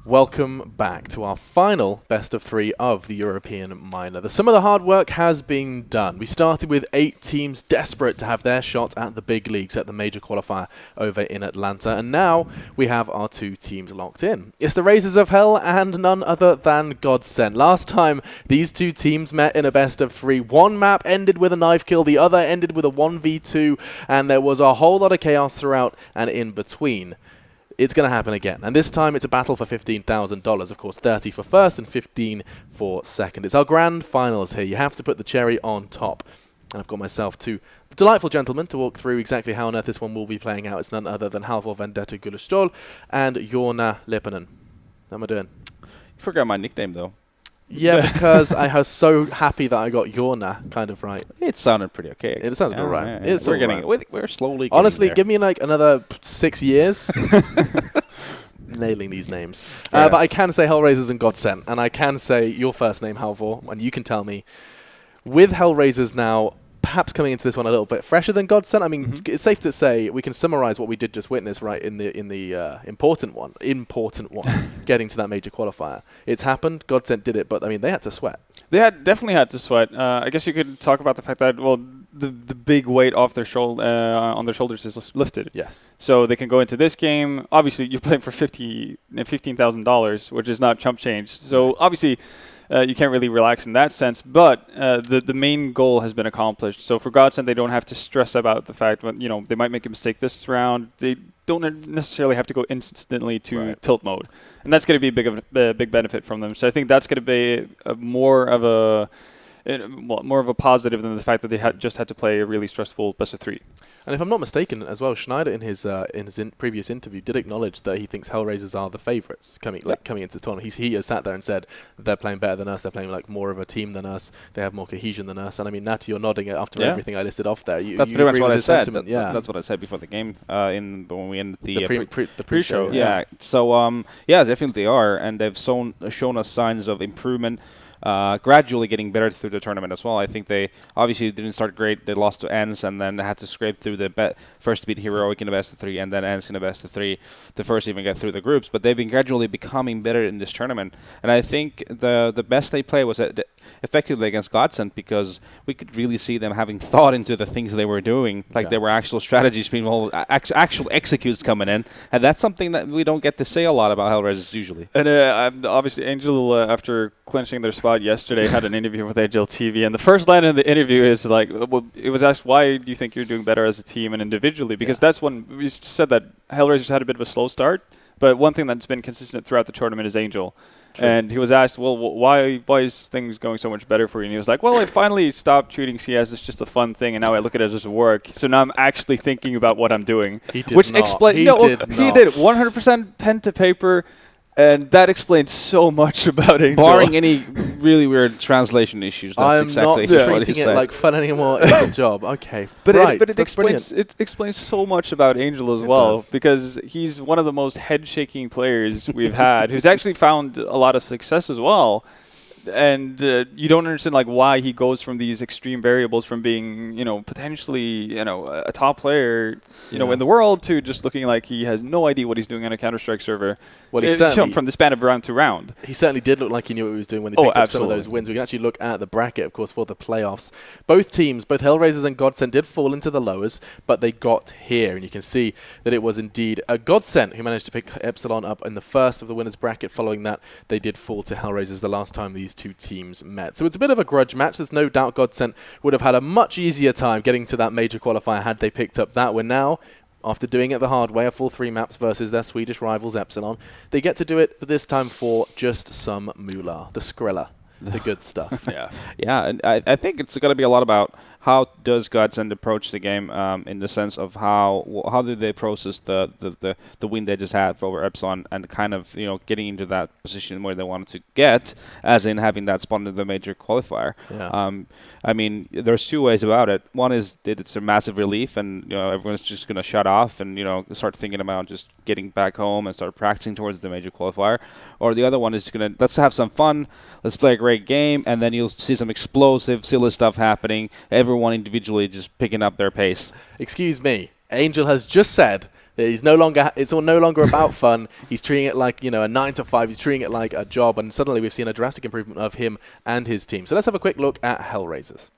Welcome back to our final best of 3 of the European Minor. Some of the hard work has been done. We started with 8 teams desperate to have their shot at the big leagues at the major qualifier over in Atlanta, and now we have our 2 teams locked in. It's the Razors of Hell and none other than Godsent. Last time these 2 teams met in a best of 3, one map ended with a knife kill, the other ended with a 1v2, and there was a whole lot of chaos throughout and in between. It's going to happen again. And this time it's a battle for $15,000. Of course, 30 for first and 15 for second. It's our grand finals here. You have to put the cherry on top. And I've got myself 2 delightful gentlemen to walk through exactly how on earth this one will be playing out. It's none other than Halvor Vendetta Gullestol and Jorna Lipponen. How am I doing? You forgot my nickname, though. Yeah, because I was so happy that I got Jorna kind of right. It sounded pretty okay. It sounded all right. Yeah. We're slowly getting Honestly, there. give me like another 6 years. Nailing these names. But I can say Hellraisers and Godsent, and I can say your first name, Halvor, and you can tell me, with Hellraisers now perhaps coming into this one a little bit fresher than Godsent, I mean, it's safe to say we can summarize what we did just witness right in the important one, getting to that major qualifier. It's happened, Godsent did it, but I mean, they had to sweat. They definitely had to sweat. I guess you could talk about the fact that, well, the big weight off their on their shoulders is lifted. Yes. So they can go into this game. Obviously, you're playing for $15,000, which is not chump change. So obviously, you can't really relax in that sense. But the main goal has been accomplished. So for Godsent, they don't have to stress about the fact that they might make a mistake this round. They don't necessarily have to go instantly to tilt mode, and that's going to be a big benefit from them. So I think that's going to be more of a positive than the fact that they just had to play a really stressful best of 3. And if I'm not mistaken as well, Schneider in his previous interview did acknowledge that he thinks Hellraisers are the favourites coming into the tournament. He has sat there and said they're playing better than us. They're playing like more of a team than us. They have more cohesion than us. And I mean, Natty, you're nodding after everything I listed off there. That's pretty much what I said. That's what I said before the game when we ended the pre-show. Yeah. So definitely they are, and they've shown us signs of improvement. Gradually getting better through the tournament as well. I think they obviously didn't start great. They lost to ENS and then they had to scrape through the first to beat Heroic in the best of 3 and then ENS in the best of 3 to first even get through the groups. But they've been gradually becoming better in this tournament. And I think the best they play was effectively against Godsent, because we could really see them having thought into the things they were doing. Like there were actual strategies being actual executes coming in. And that's something that we don't get to say a lot about Hellraisers usually. And obviously Angel, after clinching their spot yesterday, had an interview with Angel TV, and the first line in the interview is like, well, it was asked, why do you think you're doing better as a team and individually? Because that's when we said that Hellraisers had a bit of a slow start, but one thing that's been consistent throughout the tournament is Angel. True. And he was asked, well, why is things going so much better for you? And he was like, well, I finally stopped treating CS as just a fun thing, and now I look at it as work. So now I'm actually thinking about what I'm doing. He did not. He did 100% pen to paper. And that explains so much about Angel. Barring any really weird translation issues, that's exactly what he said. I'm not treating it like fun anymore. It's a job. Okay, but it explains so much about Angel as well, because he's one of the most head-shaking players we've had, who's actually found a lot of success as well. And you don't understand like why he goes from these extreme variables from being, potentially, a top player, in the world, to just looking like he has no idea what he's doing on a Counter-Strike server. Well, he certainly, from the span of round to round. He certainly did look like he knew what he was doing when they picked up some of those wins. We can actually look at the bracket, of course, for the playoffs. Both teams, both Hellraisers and Godsent, did fall into the lowers, but they got here. And you can see that it was indeed a Godsent who managed to pick Epsilon up in the first of the winners bracket. Following that, they did fall to Hellraisers the last time these 2 teams met. So it's a bit of a grudge match. There's no doubt Godsent would have had a much easier time getting to that major qualifier had they picked up that win. Now, after doing it the hard way, a full 3 maps versus their Swedish rivals Epsilon, they get to do it, but this time for just some moolah, the Skrilla, the good stuff. Yeah, and I think it's going to be a lot about how does Godsent approach the game in the sense of how do they process the win they just had over Epsilon and kind of getting into that position where they wanted to get, as in having that spot in the major qualifier. Yeah. I mean, there's 2 ways about it. One is that it's a massive relief, and everyone's just going to shut off and start thinking about just getting back home and start practicing towards the major qualifier. Or the other one is let's have some fun, let's play a great game, and then you'll see some explosive, silly stuff happening. Everyone individually just picking up their pace. Excuse me, Angel has just said He's no longer. It's all no longer about fun. He's treating it like, you know, a 9 to 5. He's treating it like a job, and suddenly we've seen a drastic improvement of him and his team. So let's have a quick look at Hellraisers.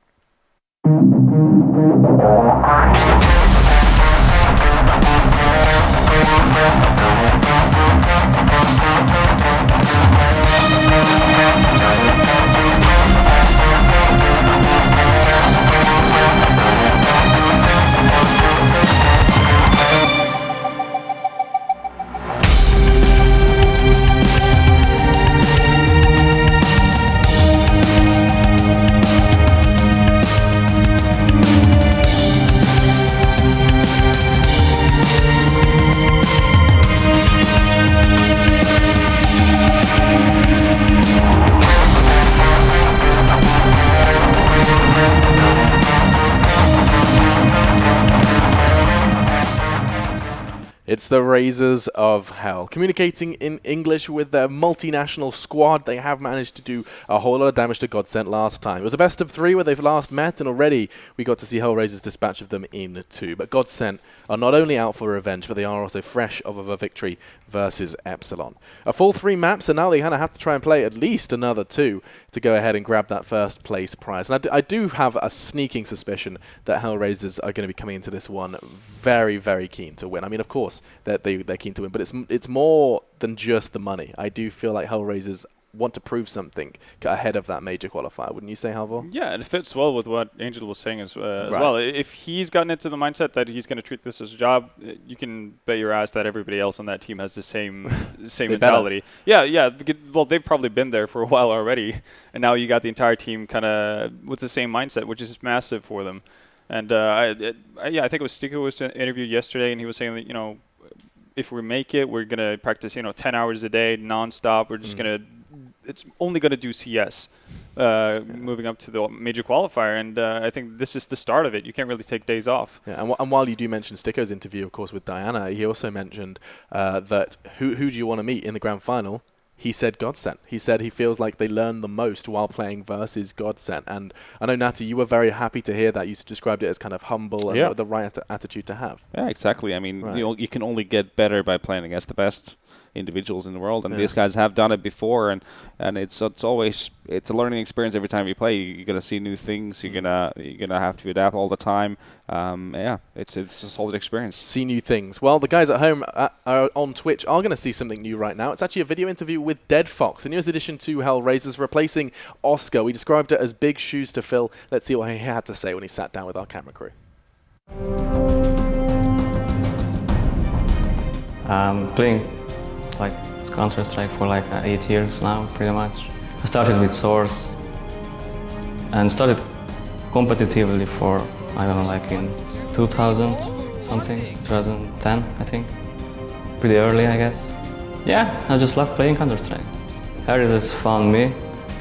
It's the Razors of Hell. Communicating in English with their multinational squad, they have managed to do a whole lot of damage to Godsent last time. It was a best of 3 where they've last met, and already we got to see Hellraisers dispatch of them in 2. But Godsent are not only out for revenge, but they are also fresh of a victory versus Epsilon. A full 3 maps, and now they kind of have to try and play at least another 2 to go ahead and grab that first place prize. And I do have a sneaking suspicion that Hellraisers are going to be coming into this one very, very keen to win. I mean, of course, they're keen to win, but it's more than just the money. I do feel like Hellraisers want to prove something ahead of that major qualifier. Wouldn't you say, Halvor? Yeah, it fits well with what Angel was saying as well. If he's gotten into the mindset that he's going to treat this as a job, you can bet your ass that everybody else on that team has the same mentality. Yeah. Well, they've probably been there for a while already, and now you got the entire team kind of with the same mindset, which is massive for them. And I think it was Stika was interviewed yesterday, and he was saying that, you know, if we make it, we're gonna practice, 10 hours a day, nonstop. We're just it's only gonna do CS, moving up to the major qualifier, and I think this is the start of it. You can't really take days off. Yeah, and while you do mention Sticko's interview, of course, with Diana, he also mentioned that who do you want to meet in the grand final? He said Godsent. He said he feels like they learn the most while playing versus Godsent. And I know, Natty, you were very happy to hear that. You described it as kind of humble and the right attitude to have. Yeah, exactly. I mean, you can only get better by playing against the best individuals in the world, and these guys have done it before, and it's always a learning experience every time you play. You're gonna see new things. You're gonna have to adapt all the time. It's a solid experience. See new things. Well, the guys at home on Twitch are gonna see something new right now. It's actually a video interview with Dead Fox, the newest addition to Hellraisers, replacing Oscar. We described it as big shoes to fill. Let's see what he had to say when he sat down with our camera crew. Playing like Counter-Strike for like 8 years now, pretty much. I started with Source and started competitively for, I don't know, like in 2000 something, 2010 I think. Pretty early, I guess. Yeah, I just love playing Counter-Strike. Hellraisers found me.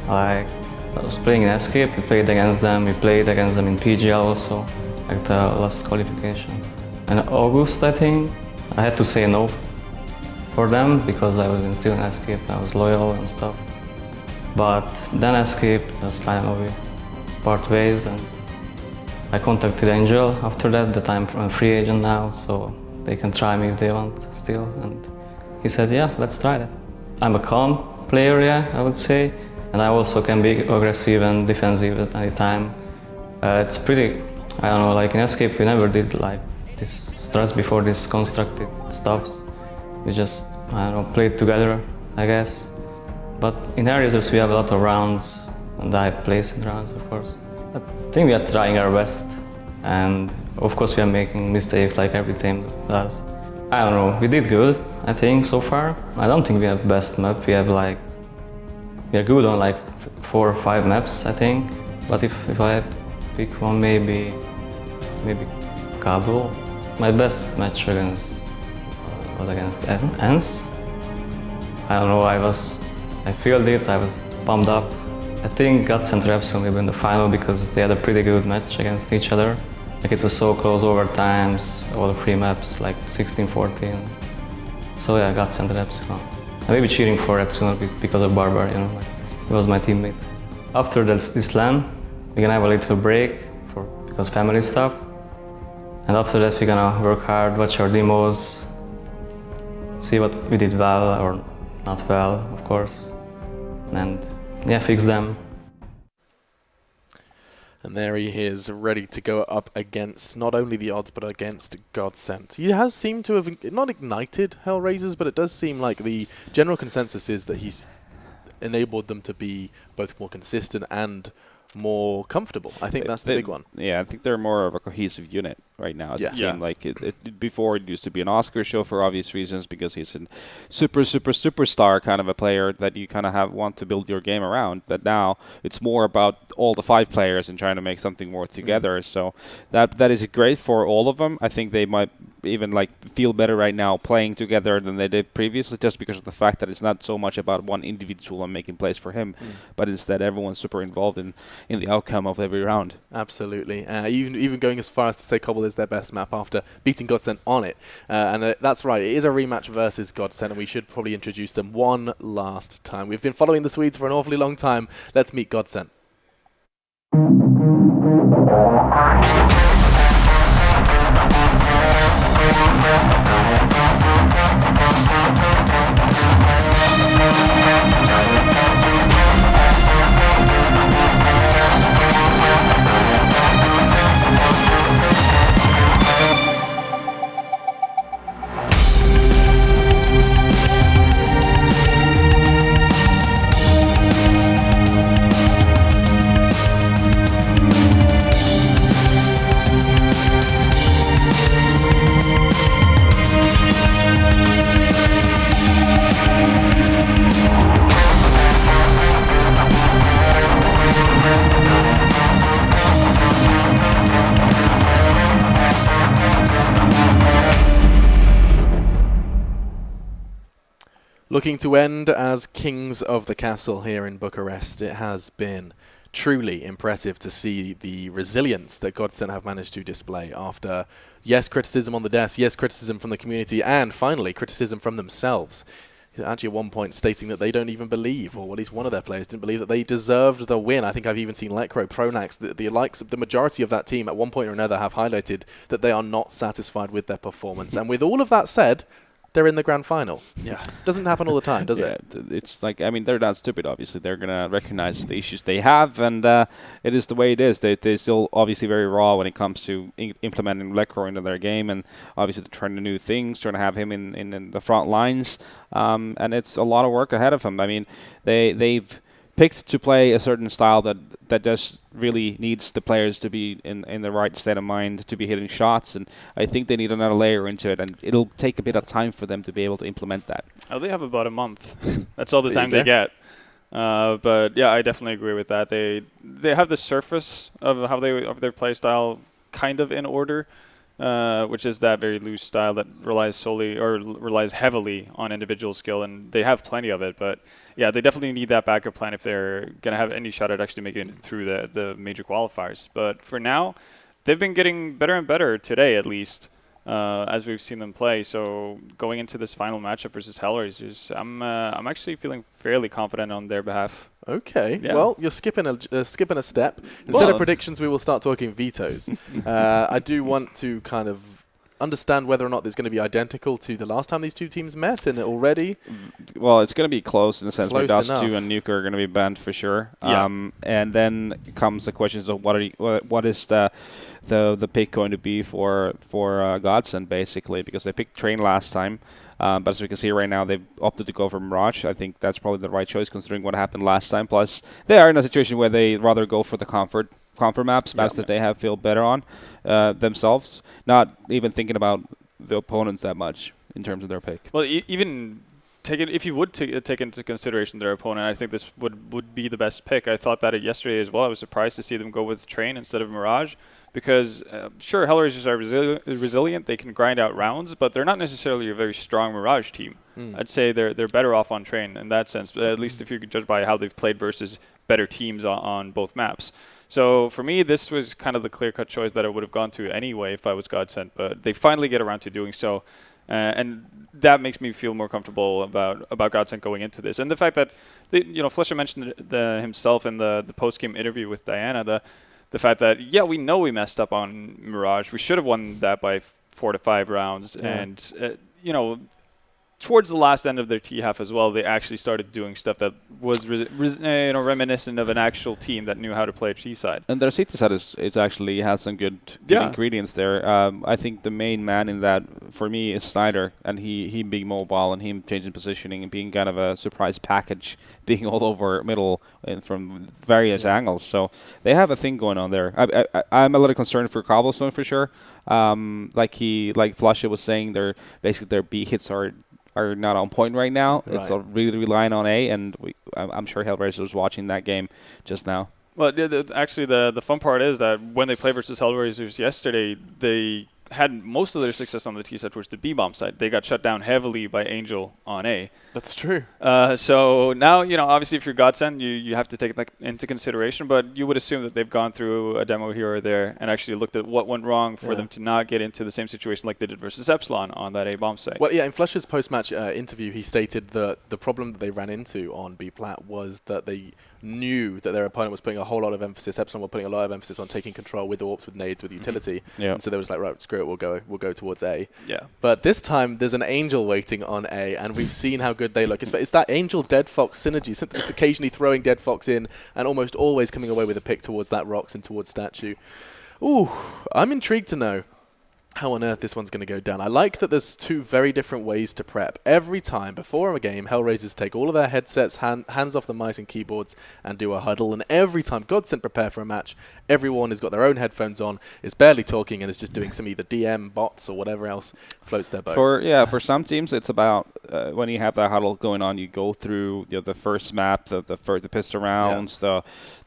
Like, I was playing in Escape, we played against them in PGL also, like the last qualification. In August, I think, I had to say no for them because I was still in Escape, I was loyal and stuff. But then Escape, just, I don't know, we part ways, and I contacted Angel after that I'm a free agent now, so they can try me if they want still. And he said, yeah, let's try that. I'm a calm player, yeah, I would say, and I also can be aggressive and defensive at any time. It's pretty, I don't know, like in Escape we never did like this stress before this constructed stuffs. We just, I don't know, played together, I guess. But in Hellraisers we have a lot of rounds, and I place in rounds, of course. I think we are trying our best, and of course we are making mistakes like every team does. I don't know, we did good, I think, so far. I don't think we have best map. We are good on like 4 or 5 maps, I think. But if I had to pick one, maybe Cobble. My best match was against ENS. I don't know, I felt it, I was pumped up. I think Godsent Reps will win the final because they had a pretty good match against each other. Like, it was so close overtimes, all the 3 maps, like 16-14. So yeah, Godsent Reps won. I may be cheering for Epsilon because of Barbar, like, he was my teammate. After this LAN, we're gonna have a little break because family stuff. And after that, we're gonna work hard, watch our demos, see what we did well or not well, of course, and yeah, fix them. And there he is, ready to go up against not only the odds, but against Godsent. He has seemed to have not ignited Hellraisers, but it does seem like the general consensus is that he's enabled them to be both more consistent and more comfortable. I think that's the big one. Yeah, I think they're more of a cohesive unit right now. It Yeah. seemed like before it used to be an Oscar show for obvious reasons because he's a superstar kind of a player that you kind of want to build your game around. But now it's more about all the 5 players and trying to make something more together. So that is great for all of them. I think they might even like feel better right now playing together than they did previously, just because of the fact that it's not so much about one individual and making plays for him, but instead everyone's super involved in the outcome of every round. Absolutely. Even going as far as to say Cobble is their best map after beating Godsent on it. And that's right, it is a rematch versus Godsent, and we should probably introduce them one last time. We've been following the Swedes for an awfully long time. Let's meet Godsent. Looking to end as kings of the castle here in Bucharest, it has been truly impressive to see the resilience that Godsent have managed to display after, yes, criticism on the desk, yes, criticism from the community, and finally, criticism from themselves. Actually, at one point stating that they don't even believe, or at least one of their players didn't believe that they deserved the win. I think I've even seen Lekro, Pronax, the likes of the majority of that team at one point or another have highlighted that they are not satisfied with their performance. And with all of that said, they're in the grand final. Yeah, doesn't happen all the time, does it? It's like, I mean, they're not stupid, obviously. They're going to recognize the issues they have, and it is the way it is. They're still obviously very raw when it comes to implementing Lekro into their game, and obviously they're trying to new things, trying to have him in the front lines, and it's a lot of work ahead of him. I mean, they've picked to play a certain style that just really needs the players to be in the right state of mind to be hitting shots, and I think they need another layer into it, and it'll take a bit of time for them to be able to implement that. Oh, they have about a month. That's all the time they get. But yeah, I definitely agree with that. They have the surface of how their play style kind of in order, which is that very loose style that relies heavily on individual skill, and they have plenty of it. But yeah, they definitely need that backup plan if they're going to have any shot at actually making it through the major qualifiers. But for now, they've been getting better and better today, at least, as we've seen them play. So going into this final matchup versus Hellraisers, I'm actually feeling fairly confident on their behalf. Okay, Yeah. well, you're skipping a step. Instead of predictions, we will start talking vetoes. I do want to kind of understand whether or not there's going to be identical to the last time these two teams met, and already. Well, it's going to be close in the sense where Close Dust 2 enough. and Nuke are going to be banned for sure. Yeah. And then comes the questions of what is the pick going to be for Godsent, basically, because they picked Train last time. But as we can see right now, they've opted to go for Mirage. I think that's probably the right choice considering what happened last time. Plus, they are in a situation where they rather go for the comfort maps that they have feel better on themselves, not even thinking about the opponents that much in terms of their pick. Well, even if you would take into consideration their opponent, I think this would be the best pick. I thought that yesterday as well. I was surprised to see them go with Train instead of Mirage, because sure, Hellraisers are resilient. They can grind out rounds, but they're not necessarily a very strong Mirage team. I'd say they're better off on Train in that sense, at least if you could judge by how they've played versus better teams on both maps. So for me, this was kind of the clear-cut choice that I would have gone to anyway if I was Godsent, but they finally get around to doing so. And that makes me feel more comfortable about Godsent going into this. And the fact that, Flesher mentioned himself in the post-game interview with Diana, the fact that, yeah, we know we messed up on Mirage. We should have won that by 4 to 5 rounds. Yeah. And, towards the last end of their T half as well, they actually started doing stuff that was reminiscent of an actual team that knew how to play a T side. And their CT side is actually has some good ingredients there. I think the main man in that for me is Snyder, and he being mobile and him changing positioning and being kind of a surprise package, being all over middle and from various angles. So they have a thing going on there. I'm a little concerned for Cobblestone for sure. Like Flusha was saying, their B hits are not on point right now. Right. It's really relying on A, and I'm sure Hellraiser was watching that game just now. Well, actually, the fun part is that when they played versus Hellraisers yesterday, they had most of their success on the T side towards the B-bomb side. They got shut down heavily by Angel on A. That's true. So now, obviously if you're Godsent, you have to take that into consideration, but you would assume that they've gone through a demo here or there and actually looked at what went wrong for them to not get into the same situation like they did versus Epsilon on that A-bomb site. Well, yeah, in Flusha's post-match interview, he stated that the problem that they ran into on B-Plat was that they knew that their opponent was putting a whole lot of emphasis, Epsilon were putting a lot of emphasis on taking control with AWPs, with nades, with utility. Yeah. And so they was like, right, screw it, we'll go towards A. Yeah. But this time, there's an Angel waiting on A, and we've seen how good they look. It's that Angel Dead Fox synergy, just occasionally throwing Dead Fox in, and almost always coming away with a pick towards that Rocks and towards Statue. Ooh, I'm intrigued to know how on earth this one's going to go down. I like that there's two very different ways to prep. Every time before a game, Hellraisers take all of their headsets, hands off the mice and keyboards, and do a huddle. And every time Godsent prepare for a match, everyone has got their own headphones on, is barely talking, and is just doing some either DM, bots, or whatever else floats their boat. For some teams, it's about when you have that huddle going on, you go through the first map, the pistol rounds, the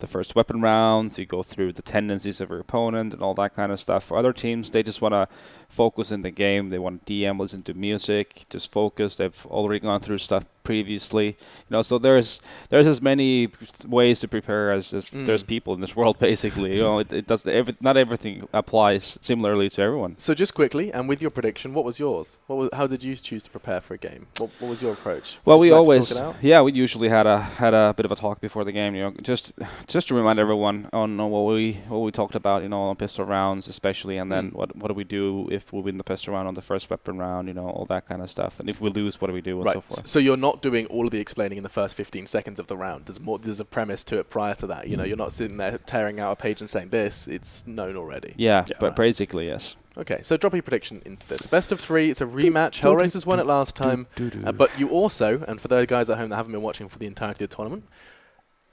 first weapon rounds, you go through the tendencies of your opponent and all that kind of stuff. For other teams, they just want to focus in the game. They want to DM, listen to music, just focus. They've already gone through stuff previously, so there's as many ways to prepare as there's people in this world, basically. It does not everything applies similarly to everyone. So just quickly, and with your prediction, what was yours? How did you choose to prepare for a game? What was your approach? Well, we usually had a bit of a talk before the game, just to remind everyone on what we talked about, on pistol rounds especially, and then what do we do if we win the pistol round on the first weapon round, all that kind of stuff, and if we lose, what do we do, and so forth. So you're not doing all of the explaining in the first 15 seconds of the round. There's a premise to it prior to that. You're not sitting there tearing out a page and saying this. It's known already. Yeah, but basically, yes. Okay, so drop your prediction into this. Best of 3, it's a rematch. Hellraisers won it last time. But you also, and for those guys at home that haven't been watching for the entirety of the tournament,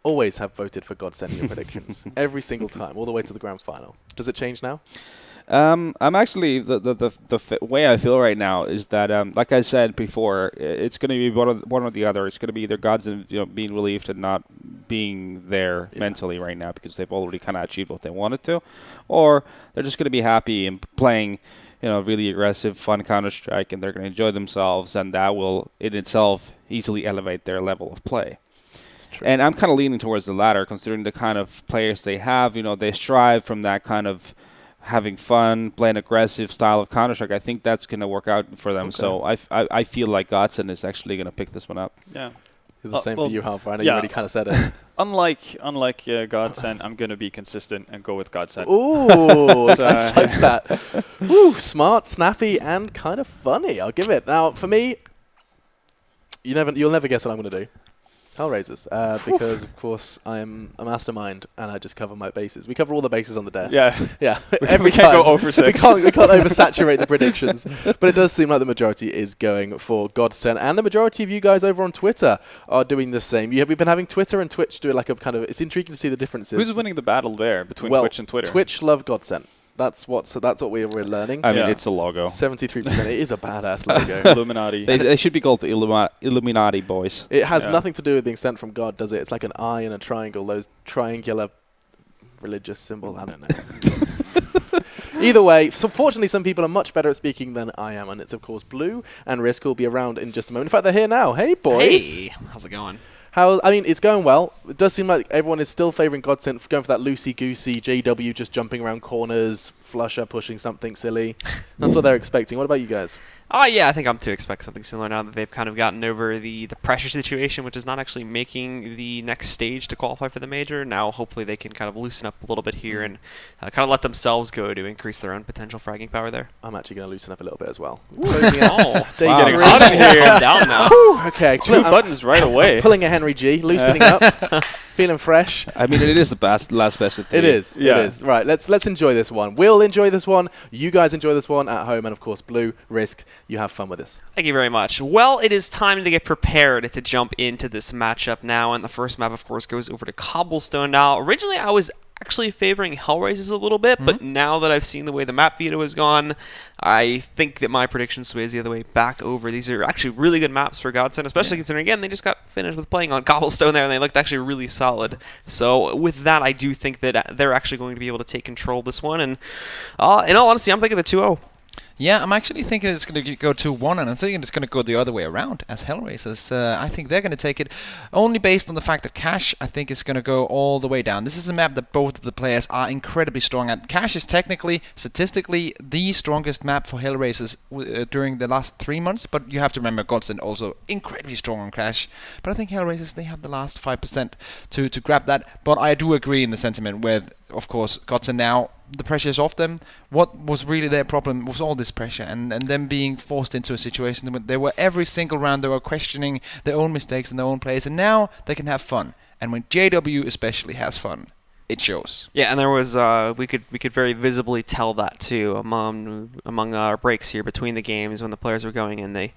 always have voted for Godsent in your predictions. Every single time, all the way to the grand final. Does it change now? I'm actually the way I feel right now is that like I said before, it's going to be one or the other. It's going to be either Godsent being relieved and not being there mentally right now because they've already kind of achieved what they wanted to, or they're just going to be happy and playing really aggressive, fun Counter-Strike, and they're going to enjoy themselves, and that will in itself easily elevate their level of play. And I'm kind of leaning towards the latter, considering the kind of players they have. They strive from that kind of having fun, playing aggressive style of Counter-Strike. I think that's going to work out for them. Okay. So I feel like Godsent is actually going to pick this one up. Yeah. It's the same for you, Half. I know you already kind of said it. Unlike Godsent, I'm going to be consistent and go with Godsent. Ooh, I like that. Ooh, smart, snappy, and kind of funny. I'll give it. Now, for me, you'll never guess what I'm going to do. Hellraisers, because of course I'm a mastermind and I just cover my bases. We cover all the bases on the desk. Yeah. We can't go over 6. We can't oversaturate the predictions. But it does seem like the majority is going for Godsent, and the majority of you guys over on Twitter are doing the same. We've been having Twitter and Twitch do like a kind of. It's intriguing to see the differences. Who's winning the battle there between Twitch and Twitter? Twitch love Godsent. That's what we're learning. I mean, it's a logo. 73%. It is a badass logo. Illuminati. They should be called the Illuminati boys. It has nothing to do with being sent from God, does it? It's like an eye and a triangle. Those triangular religious symbol. I don't know. Either way, so fortunately, some people are much better at speaking than I am, and it's of course Blue and Risk will be around in just a moment. In fact, they're here now. Hey, boys. Hey, how's it going? It's going well. It does seem like everyone is still favouring Godsent, going for that loosey-goosey JW, just jumping around corners, Flusher pushing something silly. That's what they're expecting. What about you guys? Yeah, I think I'm to expect something similar now that they've kind of gotten over the pressure situation, which is not actually making the next stage to qualify for the major. Now, hopefully, they can kind of loosen up a little bit here and kind of let themselves go to increase their own potential fragging power there. I'm actually going to loosen up a little bit as well. Day Wow. getting hot in here. Calm down now. Okay, Two buttons right away. pulling a Henry G, loosening up, feeling fresh. I mean, it is the last best of 3. It is. Yeah. It is. Right. Let's enjoy this one. We'll enjoy this one. You guys enjoy this one at home, and of course, Blue, Risk, you have fun with this. Thank you very much. Well, it is time to get prepared to jump into this matchup now, and the first map, of course, goes over to Cobblestone now. Originally, I was actually favoring Hellraisers a little bit, but now that I've seen the way the map veto has gone, I think that my prediction sways the other way back over. These are actually really good maps for Godsent, especially considering, again, they just got finished with playing on Cobblestone there, and they looked actually really solid. So with that, I do think that they're actually going to be able to take control of this one, and in all honesty, I'm thinking the 2-0. Yeah, I'm actually thinking it's going to go 2-1, and I'm thinking it's going to go the other way around as Hellraisers. I think they're going to take it only based on the fact that Cash, I think, is going to go all the way down. This is a map that both of the players are incredibly strong at. Cash is technically, statistically, the strongest map for Hellraisers during the last 3 months, but you have to remember Godsent also incredibly strong on Cash. But I think Hellraisers, they have the last 5% to grab that. But I do agree in the sentiment with, of course, Godsent now. The pressure is off them. What was really their problem was all this pressure and them being forced into a situation where they were every single round they were questioning their own mistakes and their own plays, and now they can have fun. And when JW especially has fun, it shows. Yeah, and there was we could very visibly tell that too among our breaks here between the games when the players were going in. They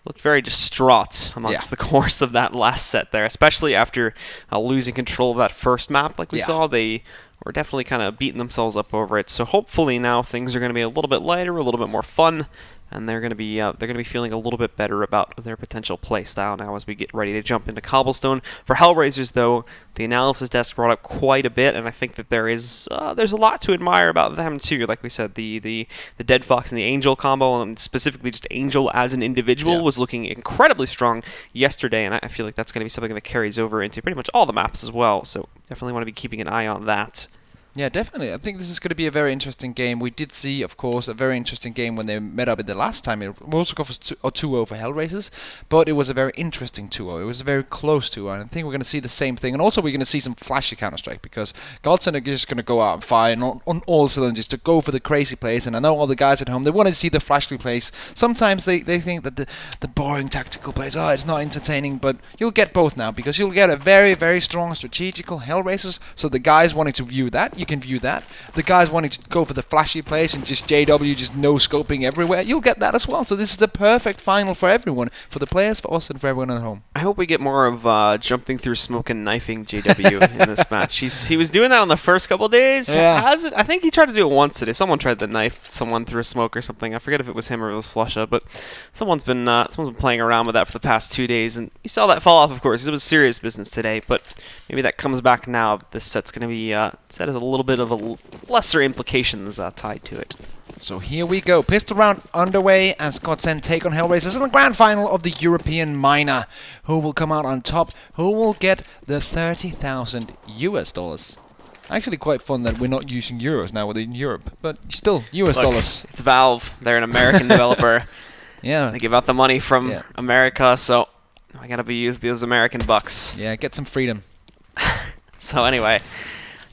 looked very distraught amongst the course of that last set there, especially after losing control of that first map like we saw. They were definitely kind of beating themselves up over it. So hopefully now things are going to be a little bit lighter, a little bit more fun, and they're going to be feeling a little bit better about their potential play style now as we get ready to jump into Cobblestone. For Hellraisers, though, the analysis desk brought up quite a bit, and I think that there's a lot to admire about them too. Like we said, the Dead Fox and the Angel combo, and specifically just Angel as an individual, was looking incredibly strong yesterday, and I feel like that's going to be something that carries over into pretty much all the maps as well. So definitely want to be keeping an eye on that. Yeah, definitely. I think this is going to be a very interesting game. We did see, of course, a very interesting game when they met up in the last time. It also was 2-0 for Hellraisers, but it was a very interesting 2-0. It was a very close 2-0, and I think we're going to see the same thing. And also we're going to see some flashy Counter-Strike, because Godsent are just going to go out and fire on all cylinders to go for the crazy plays. And I know all the guys at home, they want to see the flashy plays. Sometimes they think that the boring tactical plays, it's not entertaining, but you'll get both now, because you'll get a very, very strong strategical Hellraisers. So the guys wanting to view that, you can view that. The guys wanting to go for the flashy plays and just JW, just no-scoping everywhere, you'll get that as well. So this is the perfect final for everyone, for the players, for us, and for everyone at home. I hope we get more of jumping through smoke and knifing JW in this match. He was doing that on the first couple of days. Yeah. I think he tried to do it once today. Someone tried to knife someone through a smoke or something. I forget if it was him or it was Flusha, but someone's been playing around with that for the past 2 days, and we saw that fall off, of course. It was serious business today, but maybe that comes back now. This set's going to be set as a little bit of a lesser implications tied to it. So here we go. Pistol round underway as Godsent take on Hellraisers in the grand final of the European Minor. Who will come out on top? Who will get the $30,000? Actually quite fun that we're not using euros now within Europe, but still US dollars. It's Valve. They're an American developer. Yeah. They give out the money from America, so I gotta be using those American bucks. Yeah, get some freedom. So anyway,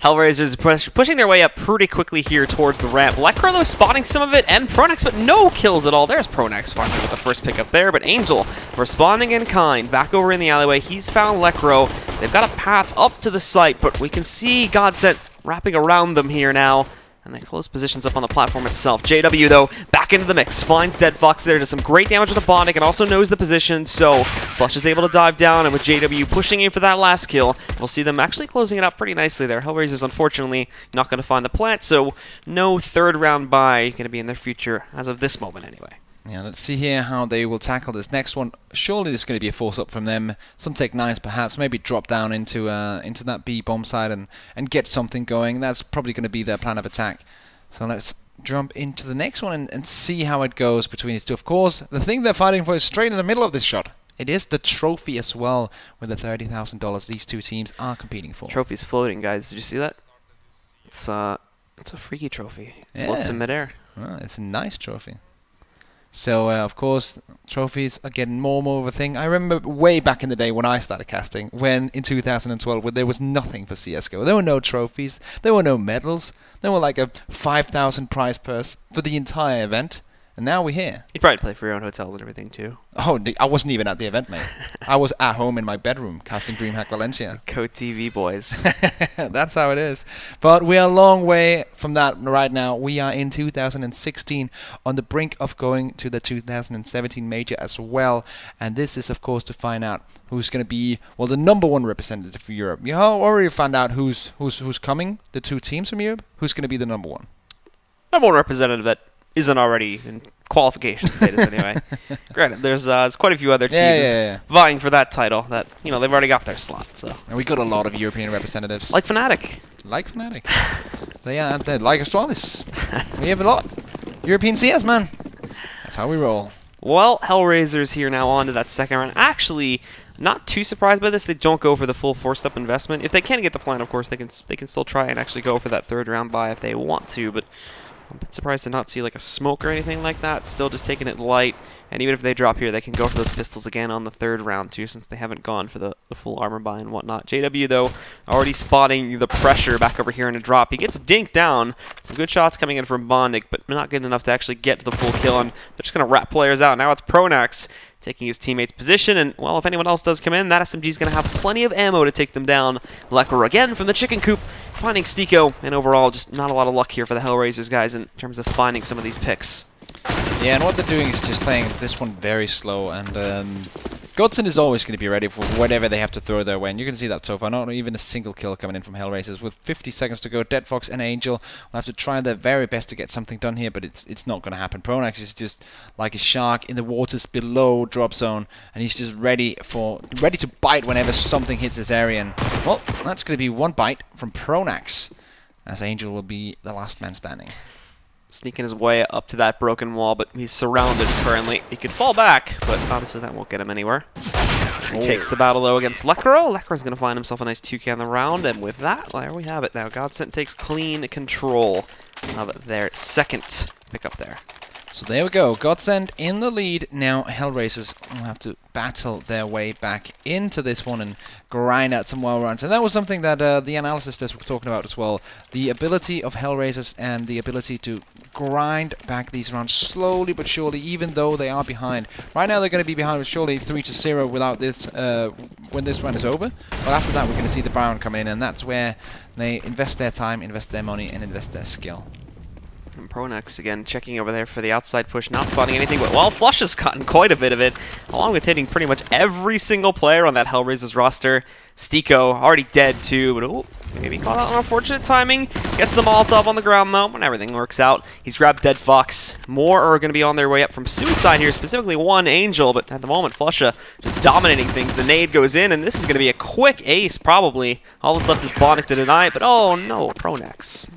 Hellraisers pushing their way up pretty quickly here towards the ramp. Lecro, though, spotting some of it, and Pronex, but no kills at all. There's Pronex finally with the first pickup there, but Angel responding in kind. Back over in the alleyway, he's found Lecro. They've got a path up to the site, but we can see Godsent wrapping around them here now. And they close positions up on the platform itself. JW, though, back into the mix. Finds Dead Fox there. Does some great damage with the bonding and also knows the position. So Flush is able to dive down, and with JW pushing in for that last kill, we'll see them actually closing it up pretty nicely there. Hellraisers, unfortunately, not going to find the plant, so no third round bye going to be in their future as of this moment anyway. Yeah, let's see here how they will tackle this next one. Surely there's going to be a force up from them. Some Tech 9s perhaps, maybe drop down into that B bomb side and get something going. That's probably going to be their plan of attack. So let's jump into the next one and see how it goes between these two. Of course, the thing they're fighting for is straight in the middle of this shot. It is the trophy as well, with the $30,000 these two teams are competing for. Trophy's floating, guys. Did you see that? It's It's a freaky trophy. Yeah. Floats in midair. Well, it's a nice trophy. So, of course, trophies are getting more and more of a thing. I remember way back in the day when I started casting, when in 2012, when there was nothing for CSGO. There were no trophies, there were no medals, there were like a 5,000 prize purse for the entire event. And now we're here. You'd probably play for your own hotels and everything too. Oh, I wasn't even at the event, mate. I was at home in my bedroom casting DreamHack Valencia. Code TV boys. That's how it is. But we are a long way from that right now. We are in 2016 on the brink of going to the 2017 major as well. And this is, of course, to find out who's going to be, well, the number one representative for Europe. You already found out who's coming, the two teams from Europe. Who's going to be the number one? Number one representative that isn't already in qualification status anyway. Granted, there's quite a few other teams vying for that title that, they've already got their slot. So. And we got a lot of European representatives. Like Fnatic. Like Fnatic. They're like Astralis. We have a lot. European CS, man. That's how we roll. Well, Hellraisers here now on to that second round. Actually, not too surprised by this. They don't go for the full forced up investment. If they can get the plan, of course, they can still try and actually go for that third round buy if they want to, but I'm a bit surprised to not see like a smoke or anything like that. Still just taking it light. And even if they drop here, they can go for those pistols again on the third round too, since they haven't gone for the full armor buy and whatnot. JW, though, already spotting the pressure back over here in a drop. He gets dinked down. Some good shots coming in from Bondic, but not good enough to actually get to the full kill. And they're just going to wrap players out. Now it's Pronax taking his teammate's position, and, well, if anyone else does come in, that SMG is going to have plenty of ammo to take them down. Lekr again from the chicken coop, finding Stiko, and overall, just not a lot of luck here for the Hellraisers guys in terms of finding some of these picks. Yeah, and what they're doing is just playing this one very slow, and Godsent is always going to be ready for whatever they have to throw their way, and you can see that so far. Not even a single kill coming in from Hellraisers. With 50 seconds to go, Dead Fox and Angel will have to try their very best to get something done here, but it's not going to happen. Pronax is just like a shark in the waters below drop zone, and he's just ready to bite whenever something hits his area. And, well, that's going to be one bite from Pronax, as Angel will be the last man standing. Sneaking his way up to that broken wall, but he's surrounded currently. He could fall back, but obviously that won't get him anywhere. As he takes the battle, though, against Lekr. Lekr's going to find himself a nice 2K on the round, and with that, there we have it now. Godsent takes clean control of their second pickup there. So there we go, Godsent in the lead. Now Hellraisers will have to battle their way back into this one and grind out some well runs. And that was something that the analysis test were talking about as well. The ability of Hellraisers and the ability to grind back these rounds slowly but surely, even though they are behind. Right now they're going to be behind with surely 3-0 without this when this round is over. But after that we're going to see the Baron come in, and that's where they invest their time, invest their money, and invest their skill. And Pronax again checking over there for the outside push, not spotting anything, but well, Flush has gotten quite a bit of it, along with hitting pretty much every single player on that Hellraisers roster. Stiko already dead too, but ooh, maybe caught out on unfortunate timing. Gets the Molotov on the ground though, and everything works out. He's grabbed Dead Fox. More are going to be on their way up from Suicide here, specifically one Angel, but at the moment Flusha just dominating things. The nade goes in, and this is going to be a quick ace probably. All that's left is Bondic to deny it, but oh no, Pronax.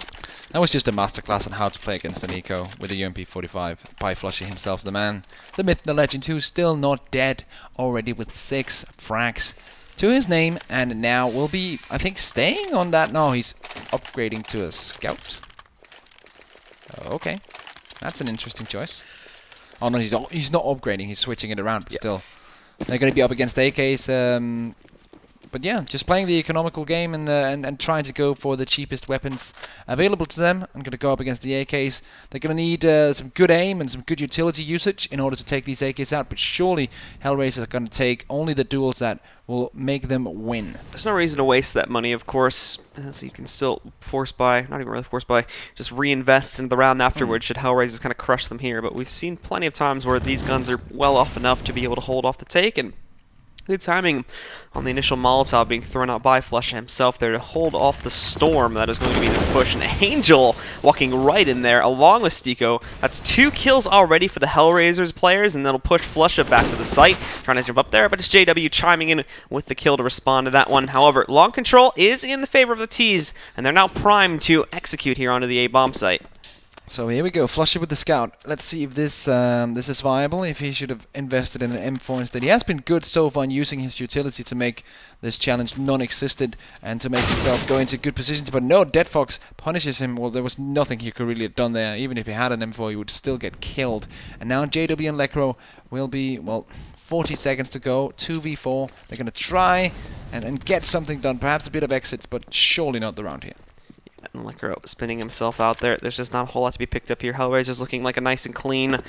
That was just a masterclass on how to play against an eco with a UMP-45 by Flushy himself, the man, the myth, the legend, who's still not dead, already with 6 frags to his name, and now will be, I think, staying on that. No, he's upgrading to a scout. Okay, that's an interesting choice. Oh no, he's not upgrading, he's switching it around, but still. They're going to be up against AKs, but yeah, just playing the economical game and trying to go for the cheapest weapons available to them. I'm going to go up against the AKs. They're going to need some good aim and some good utility usage in order to take these AKs out, but surely Hellraisers are going to take only the duels that will make them win. There's no reason to waste that money, of course, as you can still force buy, not even really force buy, just reinvest into the round afterwards should Hellraisers kind of crush them here. But we've seen plenty of times where these guns are well off enough to be able to hold off the take, and good timing on the initial Molotov being thrown out by Flusha himself there to hold off the storm that is going to be this push. And Angel walking right in there along with Stiko. That's 2 kills already for the Hellraisers players, and that'll push Flusha back to the site, trying to jump up there, but it's JW chiming in with the kill to respond to that one. However, long control is in the favor of the T's, and they're now primed to execute here onto the A-bomb site. So here we go, Flusher with the scout. Let's see if this this is viable, if he should have invested in an M4 instead. He has been good so far in using his utility to make this challenge non-existent and to make himself go into good positions, but no, Dead Fox punishes him. Well, there was nothing he could really have done there. Even if he had an M4, he would still get killed. And now JW and Lekro will be, well, 40 seconds to go, 2v4. They're going to try and get something done, perhaps a bit of exits, but surely not the round here. And Lekro spinning himself out there. There's just not a whole lot to be picked up here. Hellraiser's looking like a nice and clean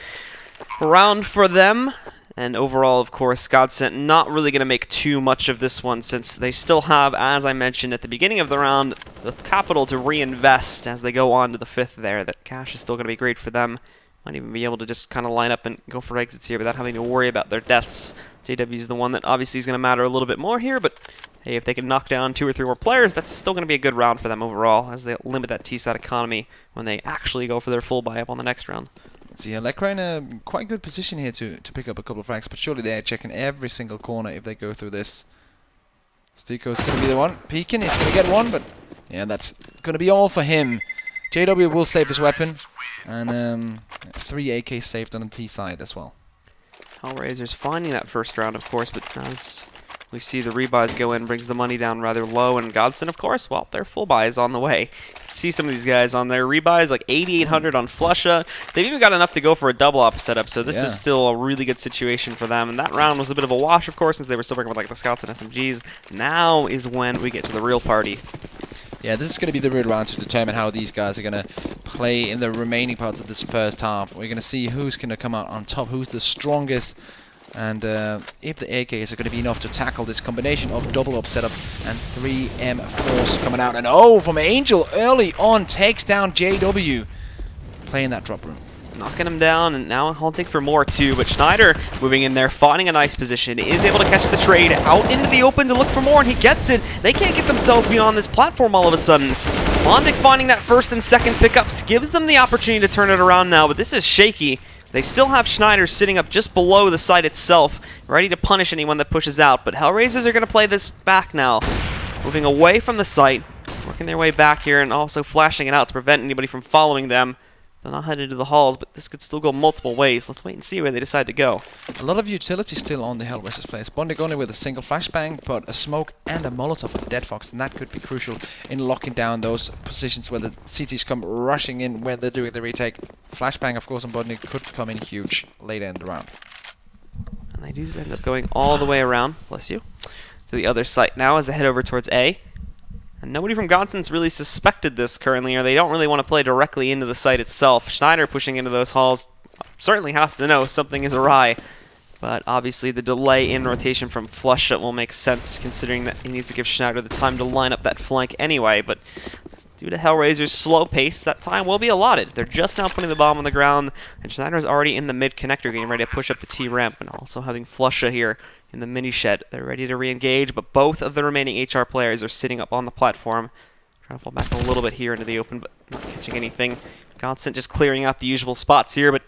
round for them. And overall, of course, Godsent not really going to make too much of this one since they still have, as I mentioned at the beginning of the round, the capital to reinvest as they go on to the 5th there. That cash is still going to be great for them. Might even be able to just kind of line up and go for exits here without having to worry about their deaths. JW is the one that obviously is going to matter a little bit more here, but hey, if they can knock down 2 or 3 more players, that's still going to be a good round for them overall as they limit that T-side economy when they actually go for their full buy-up on the next round. See, Lekra in a quite good position here to pick up a couple of frags, but surely they're checking every single corner if they go through this. Stiko's going to be the one peeking. He's going to get one, but yeah, that's going to be all for him. JW will save his weapon, and 3 AKs saved on the T side as well. Hellraisers finding that first round, of course, but as we see the rebuys go in, brings the money down rather low, and Godsent, of course, well, their full buy is on the way. See some of these guys on their rebuys, like 8,800 on Flusha. They've even got enough to go for a double op setup, so this is still a really good situation for them. And that round was a bit of a wash, of course, since they were still working with like the scouts and SMGs. Now is when we get to the real party. Yeah, this is going to be the real round to determine how these guys are going to play in the remaining parts of this first half. We're going to see who's going to come out on top, who's the strongest, and if the AKs are going to be enough to tackle this combination of double up setup and 3 M4s coming out. And oh, from Angel early on takes down JW, playing that drop room. Knocking him down, and now hunting for more too, but Schneider moving in there, finding a nice position, is able to catch the trade out into the open to look for more, and he gets it. They can't get themselves beyond this platform all of a sudden. Bondic finding that first and second pickups gives them the opportunity to turn it around now, but this is shaky. They still have Schneider sitting up just below the site itself, ready to punish anyone that pushes out, but Hellraisers are going to play this back now, moving away from the site, working their way back here, and also flashing it out to prevent anybody from following them. They're not headed to the halls, but this could still go multiple ways. Let's wait and see where they decide to go. A lot of utility still on the Hellraisers players. Bondic only with a single flashbang, but a smoke and a Molotov with Dead Fox, and that could be crucial in locking down those positions where the CTs come rushing in when they're doing the retake. Flashbang, of course, on Bondic could come in huge later in the round. And they do end up going all the way around, bless you, to the other site now as they head over towards A. And nobody from Godsent's really suspected this currently, or they don't really want to play directly into the site itself. Schneider pushing into those halls certainly has to know something is awry. But obviously the delay in rotation from Flusha will make sense, considering that he needs to give Schneider the time to line up that flank anyway. But due to Hellraiser's slow pace, that time will be allotted. They're just now putting the bomb on the ground, and Schneider's already in the mid-connector, getting ready to push up the T-ramp, and also having Flusha here in the mini-shed. They're ready to re-engage, but both of the remaining HR players are sitting up on the platform. Trying to fall back a little bit here into the open, but not catching anything. Godsent just clearing out the usual spots here, but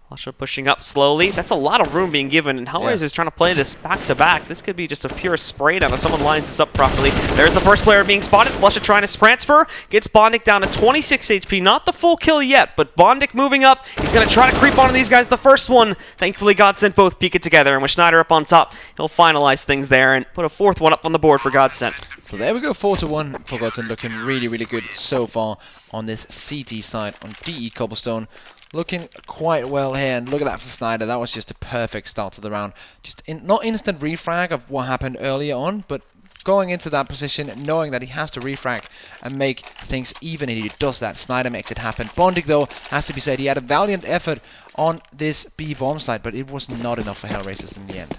Flusha pushing up slowly. That's a lot of room being given, and Hellraiser's trying to play this back-to-back. This could be just a pure spray down if someone lines this up properly. There's the first player being spotted. Flusha trying to transfer. Gets Bondic down to 26 HP. Not the full kill yet, but Bondic moving up. He's going to try to creep onto these guys. The first one, thankfully, Godsent both peek it together, and with Schneider up on top, he'll finalize things there and put a fourth one up on the board for Godsent. So there we go, 4-1 for Godsent, looking really, really good so far on this CT side on DE Cobblestone. Looking quite well here, and look at that for Schneider. That was just a perfect start to the round. Just not instant refrag of what happened earlier on, but going into that position, knowing that he has to refrag and make things even, and he does that. Schneider makes it happen. Bondic, though, has to be said, he had a valiant effort on this B-bomb side, but it was not enough for Hellraisers in the end.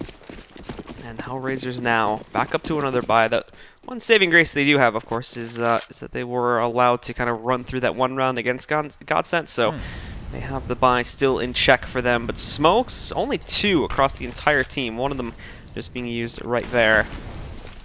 And Hellraisers now back up to another buy. That one saving grace they do have, of course, is that they were allowed to kind of run through that one round against Godsent, so they have the buy still in check for them. But smokes, only 2 across the entire team. One of them just being used right there.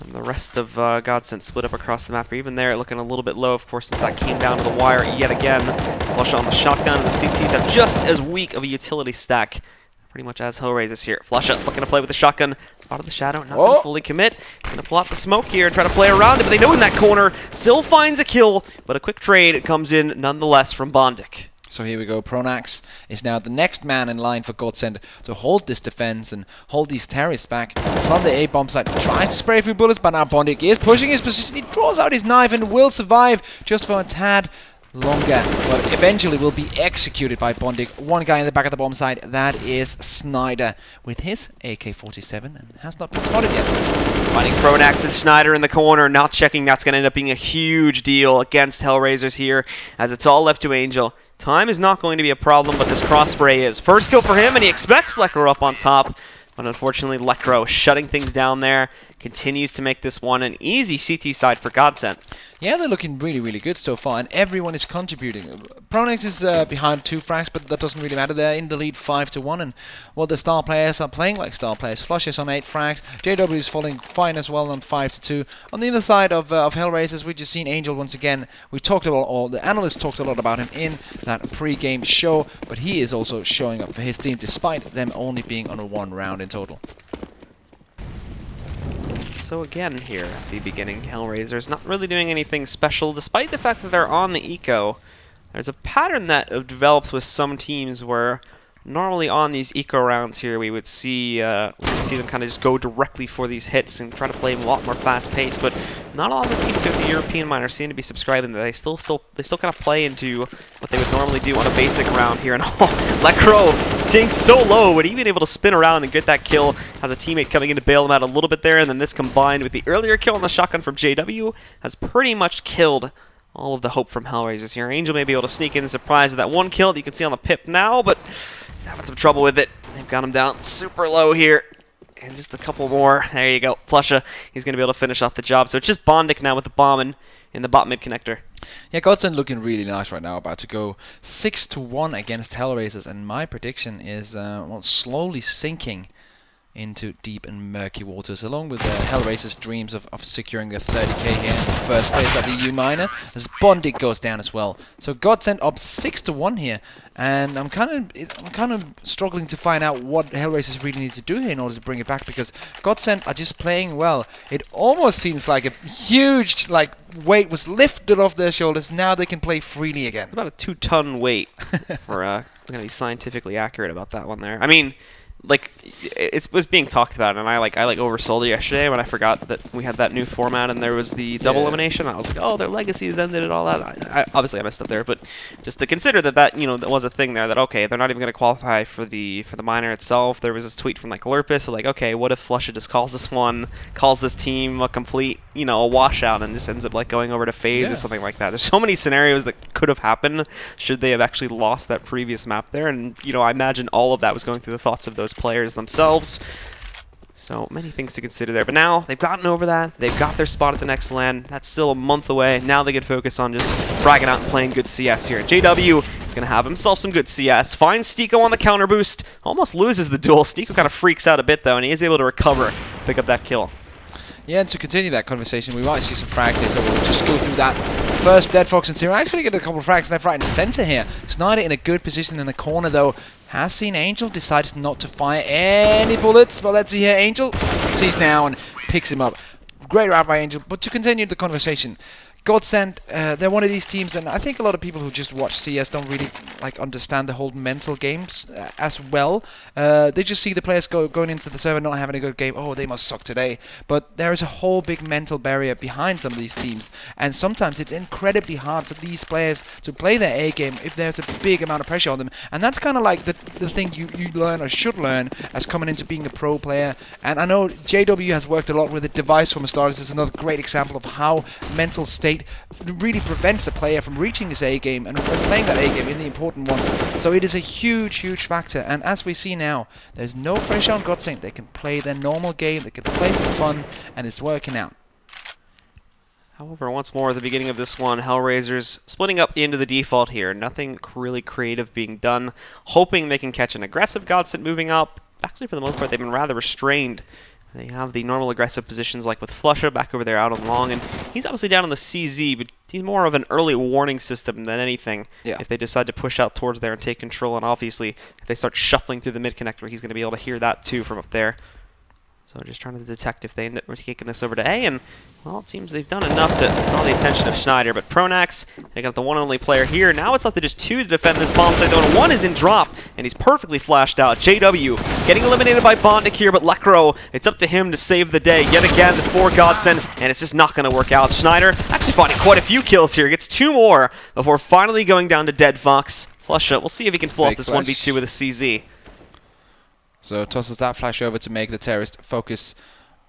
And the rest of Godsent split up across the map. Even there, looking a little bit low, of course, since that came down to the wire yet again. Flusha on the shotgun, and the CTs have just as weak of a utility stack, pretty much as Hellraisers here. Flusha looking to play with the shotgun. Spotted the shadow, not going to fully commit. Going to pull out the smoke here and try to play around it, but they know in that corner. Still finds a kill, but a quick trade comes in nonetheless from Bondic. So here we go. Pronax is now the next man in line for Godsent to hold this defense and hold these terrorists back from the A-bomb side. Tries to spray a few bullets, but now Bondik is pushing his position. He draws out his knife and will survive just for a tad longer, but eventually will be executed by Bondik. One guy in the back of the bomb site, that is Snyder with his AK-47 and has not been spotted yet. Finding Pronax and Schneider in the corner, not checking. That's going to end up being a huge deal against Hellraisers here, as it's all left to Angel. Time is not going to be a problem, but this cross spray is. First kill for him, and he expects Lekro up on top. But unfortunately, Lekro shutting things down there. Continues to make this one an easy CT side for Godsent. Yeah, they're looking really, really good so far, and everyone is contributing. Pronax is behind 2 frags, but that doesn't really matter. They're in the lead 5-1, and well, the star players are playing like star players. Flush is on 8 frags. JW is falling fine as well on 5-2. On the other side of Hellraisers, we just seen Angel once again. We talked about the analysts talked a lot about him in that pre-game show, but he is also showing up for his team despite them only being on 1 round in total. So again here at the beginning, Hellraisers not really doing anything special, despite the fact that they're on the eco. There's a pattern that develops with some teams where normally on these eco rounds here we would see them kind of just go directly for these hits and try to play a lot more fast pace, but not all the teams with the European minor seem to be subscribing. They still kind of play into what they would normally do on a basic round here. And Lekro dinked so low, but even able to spin around and get that kill. Has a teammate coming in to bail him out a little bit there, and then this combined with the earlier kill on the shotgun from JW has pretty much killed all of the hope from Hellraisers here. Angel may be able to sneak in the surprise with that 1 kill that you can see on the pip now, but he's having some trouble with it. They've got him down super low here. And just a couple more. There you go. Plusha, he's going to be able to finish off the job. So it's just Bondik now with the bomb in the bot mid connector. Yeah, Godsent looking really nice right now, about to go 6-1 against Hellraisers, and my prediction is well, slowly sinking into deep and murky waters, along with Hellraiser's dreams of securing their 30k here in the first place at the U minor, as Bondik goes down as well. So Godsent up 6-1 here, and I'm kind of struggling to find out what Hellraisers really need to do here in order to bring it back, because Godsent are just playing well. It almost seems like a huge weight was lifted off their shoulders. Now they can play freely again. About a 2-ton weight for I'm going to be scientifically accurate about that one there. I mean, it was being talked about, and I oversold it yesterday when I forgot that we had that new format and there was the double elimination. I was like, oh, their legacy is ended and all that. Obviously I messed up there, but just to consider that that was a thing there, that okay, they're not even going to qualify for the minor itself. There was this tweet from Lurpus, so okay, what if Flusha just calls this team a complete a washout and just ends up going over to FaZe or something like that. There's so many scenarios that could have happened should they have actually lost that previous map there, and I imagine all of that was going through the thoughts of those players themselves. So many things to consider there. But now they've gotten over that. They've got their spot at the next LAN. That's still a month away. Now they can focus on just fragging out and playing good CS here. JW is going to have himself some good CS. Finds Stiko on the counter boost. Almost loses the duel. Stiko kind of freaks out a bit though, and he is able to recover, pick up that kill. Yeah, and to continue that conversation, we might see some frags here, so we'll just go through that. First, Dead Fox and Zero actually get a couple of frags left, right, and center here. Snyder in a good position in the corner, though. Has seen Angel, decides not to fire any bullets, but let's see here. Angel sees now and picks him up. Great round by Angel, but to continue the conversation, Godsent, they're one of these teams, and I think a lot of people who just watch CS don't really understand the whole mental games as well. They just see the players going into the server not having a good game. Oh, they must suck today. But there is a whole big mental barrier behind some of these teams, and sometimes it's incredibly hard for these players to play their A game if there's a big amount of pressure on them. And that's kind of like the thing you learn or should learn as coming into being a pro player. And I know JW has worked a lot with it. Device from Stars is another great example of how mental state really prevents a player from reaching his A game and playing that A game in the important ones. So it is a huge, huge factor. And as we see now, there's no pressure on Godsent. They can play their normal game, they can play for fun, and it's working out. However, once more at the beginning of this one, Hellraisers splitting up into the default here. Nothing really creative being done. Hoping they can catch an aggressive Godsent moving up. Actually, for the most part, they've been rather restrained. They have the normal aggressive positions like with Flusha back over there out on long, and he's obviously down on the CZ, but he's more of an early warning system than anything. Yeah. If they decide to push out towards there and take control, and obviously if they start shuffling through the mid connector, he's going to be able to hear that too from up there. So just trying to detect if they end up kicking this over to A, and, well, it seems they've done enough to draw the attention of Schneider. But Pronax, they got the one and only player here. Now it's left to just 2 to defend this bomb site, though, and 1 is in drop, and he's perfectly flashed out. JW getting eliminated by Bondic here, but Lekro, it's up to him to save the day yet again for Godsent, and it's just not going to work out. Schneider actually finding quite a few kills here. Gets 2 more before finally going down to Dead Fox. Flusha, we'll see if he can pull off this 1v2 with a CZ. So tosses that flash over to make the terrorist focus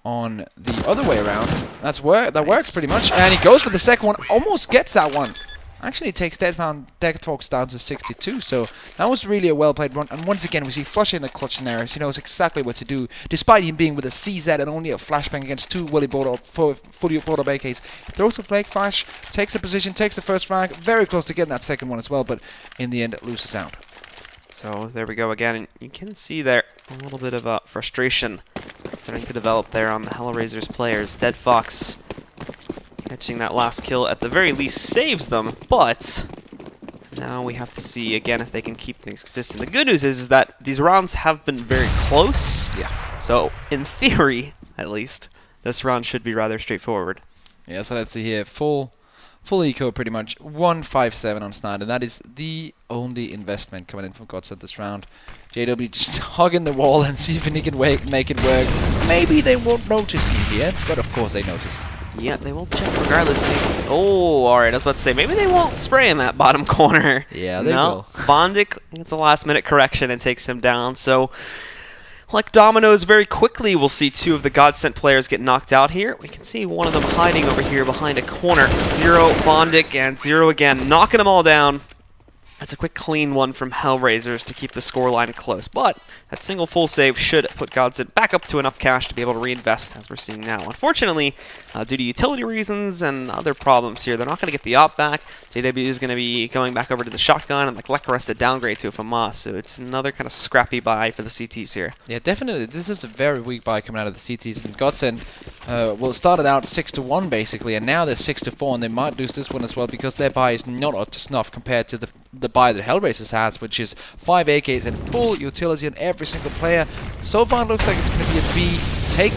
on the other way around. That works pretty much. And he goes for the second one, almost gets that one. Actually takes Dead Fox down to 62, so that was really a well-played run. And once again, we see Flusha in the clutch scenarios. He knows exactly what to do, despite him being with a CZ and only a flashbang against 2 fully brought up AKs. Throws a Flake Flash, takes the position, takes the first frag, very close to getting that second one as well, but in the end it loses out. So there we go again, and you can see there a little bit of frustration starting to develop there on the Hellraisers players. Dead Fox catching that last kill at the very least saves them, but now we have to see again if they can keep things consistent. The good news is that these rounds have been very close. Yeah. So in theory, at least, this round should be rather straightforward. Yeah, so let's see here. Full eco pretty much. 157 on Snyder. That is the only investment coming in from Godsent this round. JW just hugging the wall and see if he can make it work. Maybe they won't notice me here, but of course they notice. Yeah, they will check regardless. Oh, alright, I was about to say, maybe they won't spray in that bottom corner. Yeah, they will. Bondic gets a last-minute correction and takes him down, so like dominoes, very quickly we'll see 2 of the Godsent players get knocked out here. We can see one of them hiding over here behind a corner. 0, Bondic, and 0 again, knocking them all down. That's a quick clean one from Hellraisers to keep the scoreline close, but that single full save should put Godsent back up to enough cash to be able to reinvest, as we're seeing now. Unfortunately, due to utility reasons and other problems here, they're not going to get the op back. JW is going to be going back over to the shotgun, and like Lekra has to downgrade to a FAMAS, so it's another kind of scrappy buy for the CTs here. Yeah, definitely. This is a very weak buy coming out of the CTs, and Godsent started out 6-1 basically, and now they're 6-4, and they might lose this one as well because their buy is not up to snuff compared to the buy that Hellraisers has, which is 5 AKs and full utility on every single player. So far it looks like it's going to be a B take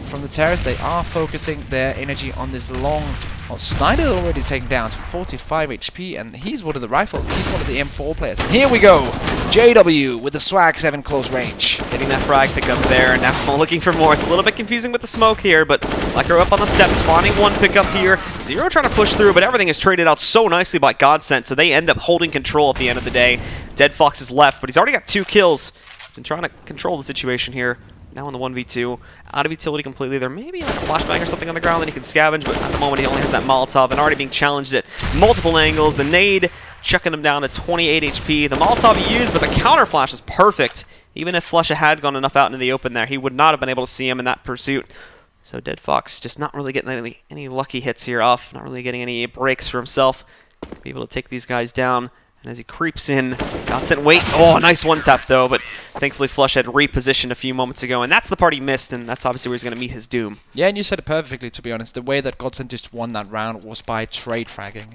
from the terrace. They are focusing their energy on this long... Well, Snyder already taken down to 45 HP, and he's one of the rifle. He's one of the M4 players. And here we go! JW with the Swag 7 close range. Getting that frag pickup there, and now looking for more. It's a little bit confusing with the smoke here, but Lekra up on the steps, finding one pickup here. 0 trying to push through, but everything is traded out so nicely by Godsent, so they end up holding control at the end of the day. Dead Fox is left, but he's already got 2 kills. He's been trying to control the situation here. Now in the 1v2, out of utility completely. There may be like a flashbang or something on the ground that he can scavenge, but at the moment he only has that Molotov and already being challenged at multiple angles. The nade chucking him down to 28 HP. The Molotov he used, but the counter flash is perfect. Even if Flusha had gone enough out into the open there, he would not have been able to see him in that pursuit. So Dead Fox just not really getting any lucky hits here off, not really getting any breaks for himself. Be able to take these guys down. And as he creeps in, Godsent wait. Oh, nice one tap though, but thankfully Flush had repositioned a few moments ago, and that's the part he missed, and that's obviously where he's going to meet his doom. Yeah, and you said it perfectly, to be honest. The way that Godsent just won that round was by trade fragging.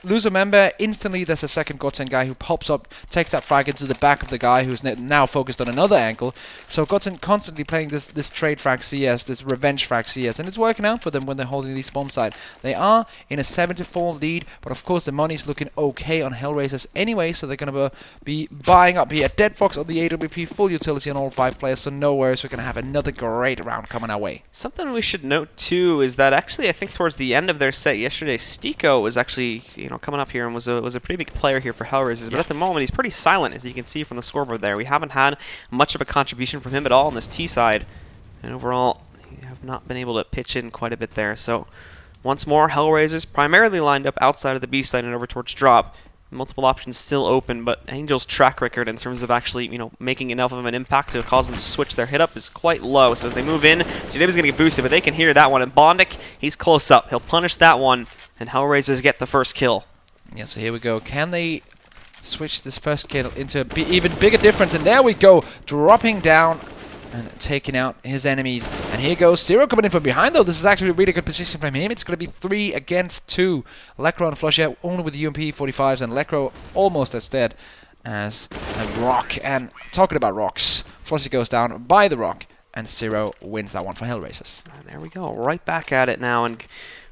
Lose a member, instantly there's a second Godsent guy who pops up, takes that frag into the back of the guy who's now focused on another angle. So Godsent constantly playing this trade frag CS, this revenge frag CS, and it's working out for them when they're holding these bomb site. They are in a 7-4 lead, but of course the money's looking okay on Hellraisers anyway, so they're going to be buying up here. Dead Fox on the AWP, full utility on all 5 players, so no worries, we're going to have another great round coming our way. Something we should note too is that actually I think towards the end of their set yesterday, Stiko was actually coming up here and was a pretty big player here for Hellraisers, but at the moment he's pretty silent, as you can see from the scoreboard there. We haven't had much of a contribution from him at all on this T side, and overall we have not been able to pitch in quite a bit there. So once more, Hellraisers primarily lined up outside of the B side and over towards drop. Multiple options still open, but Angel's track record in terms of actually, making enough of an impact to cause them to switch their hit up is quite low. So as they move in, JW's going to get boosted, but they can hear that one. And Bondic, he's close up. He'll punish that one, and Hellraisers get the first kill. Yeah, so here we go. Can they switch this first kill into an even bigger difference? And there we go, dropping down and taking out his enemies. And here goes Zero coming in from behind, though. This is actually a really good position from him. It's going to be 3 against 2. Lekro and Flusha only with the UMP 45s, and Lekro almost as dead as a rock. And talking about rocks, Flusha goes down by the rock. and 0 wins that one for Hellraisers. And there we go, right back at it now, and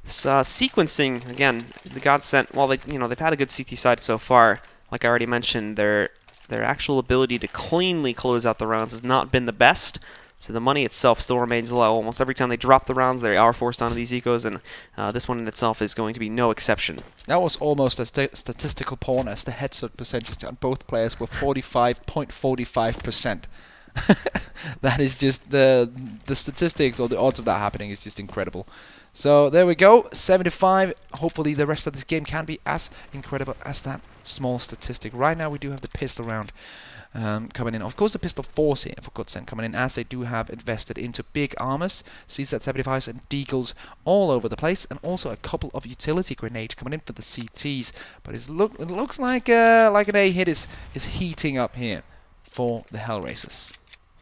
sequencing again. The Godsent, well, they've had a good CT side so far. Like I already mentioned, their actual ability to cleanly close out the rounds has not been the best. So the money itself still remains low. Almost every time they drop the rounds, they are forced onto these ecos, and this one in itself is going to be no exception. That was almost a statistical porn, as the headshot percentage on both players were 45.45%. That is just the statistics, or the odds of that happening is just incredible. So there we go, 75. Hopefully the rest of this game can be as incredible as that small statistic. Right now we do have the pistol round coming in. Of course, the pistol force here for Godsent coming in, as they do have invested into big armors, CZ75s and deagles all over the place, and also a couple of utility grenades coming in for the CTs. But it looks like an A hit is heating up here for the Hellraisers.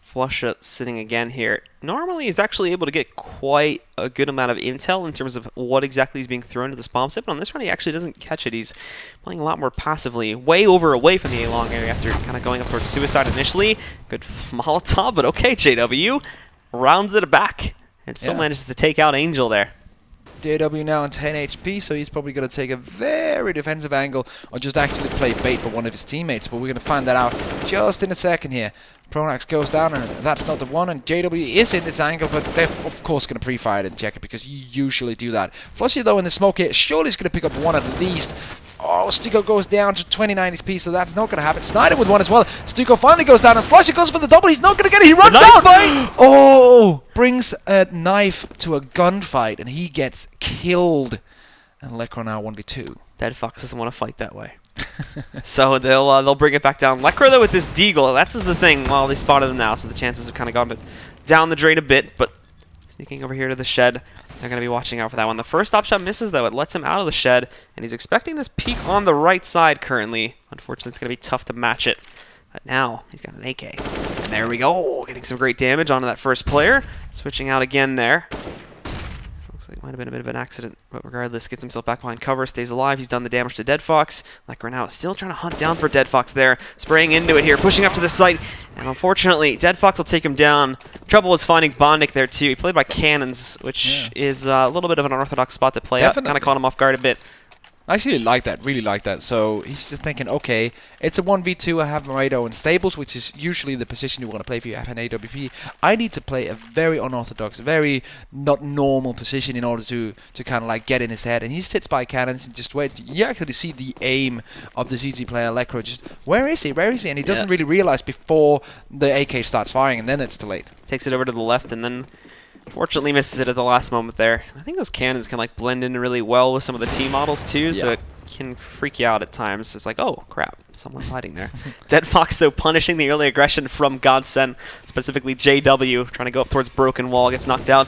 Flusha sitting again here. Normally he's actually able to get quite a good amount of intel in terms of what exactly is being thrown to the spawn site, but on this one he actually doesn't catch it. He's playing a lot more passively, away from the A-long area after kind of going up towards suicide initially. Good Molotov, but okay, JW rounds it back and still manages to take out Angel there. JW now on 10 HP, so he's probably going to take a very defensive angle, or just actually play bait for one of his teammates, but we're going to find that out just in a second here. Pronax goes down, and that's not the one, and JW is in this angle, but they're of course going to pre-fire it and check it, because you usually do that. Flushy though in the smoke here, surely is going to pick up one at least. Oh, Stuko goes down to 29 HP, so that's not going to happen. Snyder with one as well. Stuko finally goes down, and Flushy goes for the double. He's not going to get it. He runs out. Oh, brings a knife to a gunfight, and he gets killed. And Lekro now 1v2. Dead Fox doesn't want to fight that way. So they'll bring it back down. Lekro though with this deagle, that's just the thing. Well, they spotted him now, so the chances have kind of gone down the drain a bit. But sneaking over here to the shed, they're going to be watching out for that one. The first op shot misses though. It lets him out of the shed, and he's expecting this peek on the right side currently. Unfortunately, it's going to be tough to match it. But now he's got an AK. And there we go, getting some great damage onto that first player. Switching out again there. Looks like it might have been a bit of an accident, but regardless, gets himself back behind cover, stays alive. He's done the damage to Dead Fox. Lekro now still trying to hunt down for Dead Fox there, spraying into it here, pushing up to the site, and unfortunately, Dead Fox will take him down. Trouble was finding Bondic there too. He played by cannons, which is a little bit of an unorthodox spot to play up. Kind of caught him off guard a bit. I actually like that, really like that. So he's just thinking, okay, it's a 1v2, I have Marado in stables, which is usually the position you want to play if you have an AWP. I need to play a very unorthodox, very not normal position in order to kind of like get in his head. And he sits by cannons and just waits. You actually see the aim of the CT player, Lekro, just, where is he, where is he? And he doesn't really realize before the AK starts firing, and then it's too late. Takes it over to the left, and then fortunately misses it at the last moment there. I think those cannons can like blend in really well with some of the T models too, so it can freak you out at times. It's like, oh crap, someone's hiding there. Dead Fox though punishing the early aggression from Godsent, specifically JW, trying to go up towards Broken Wall, gets knocked out.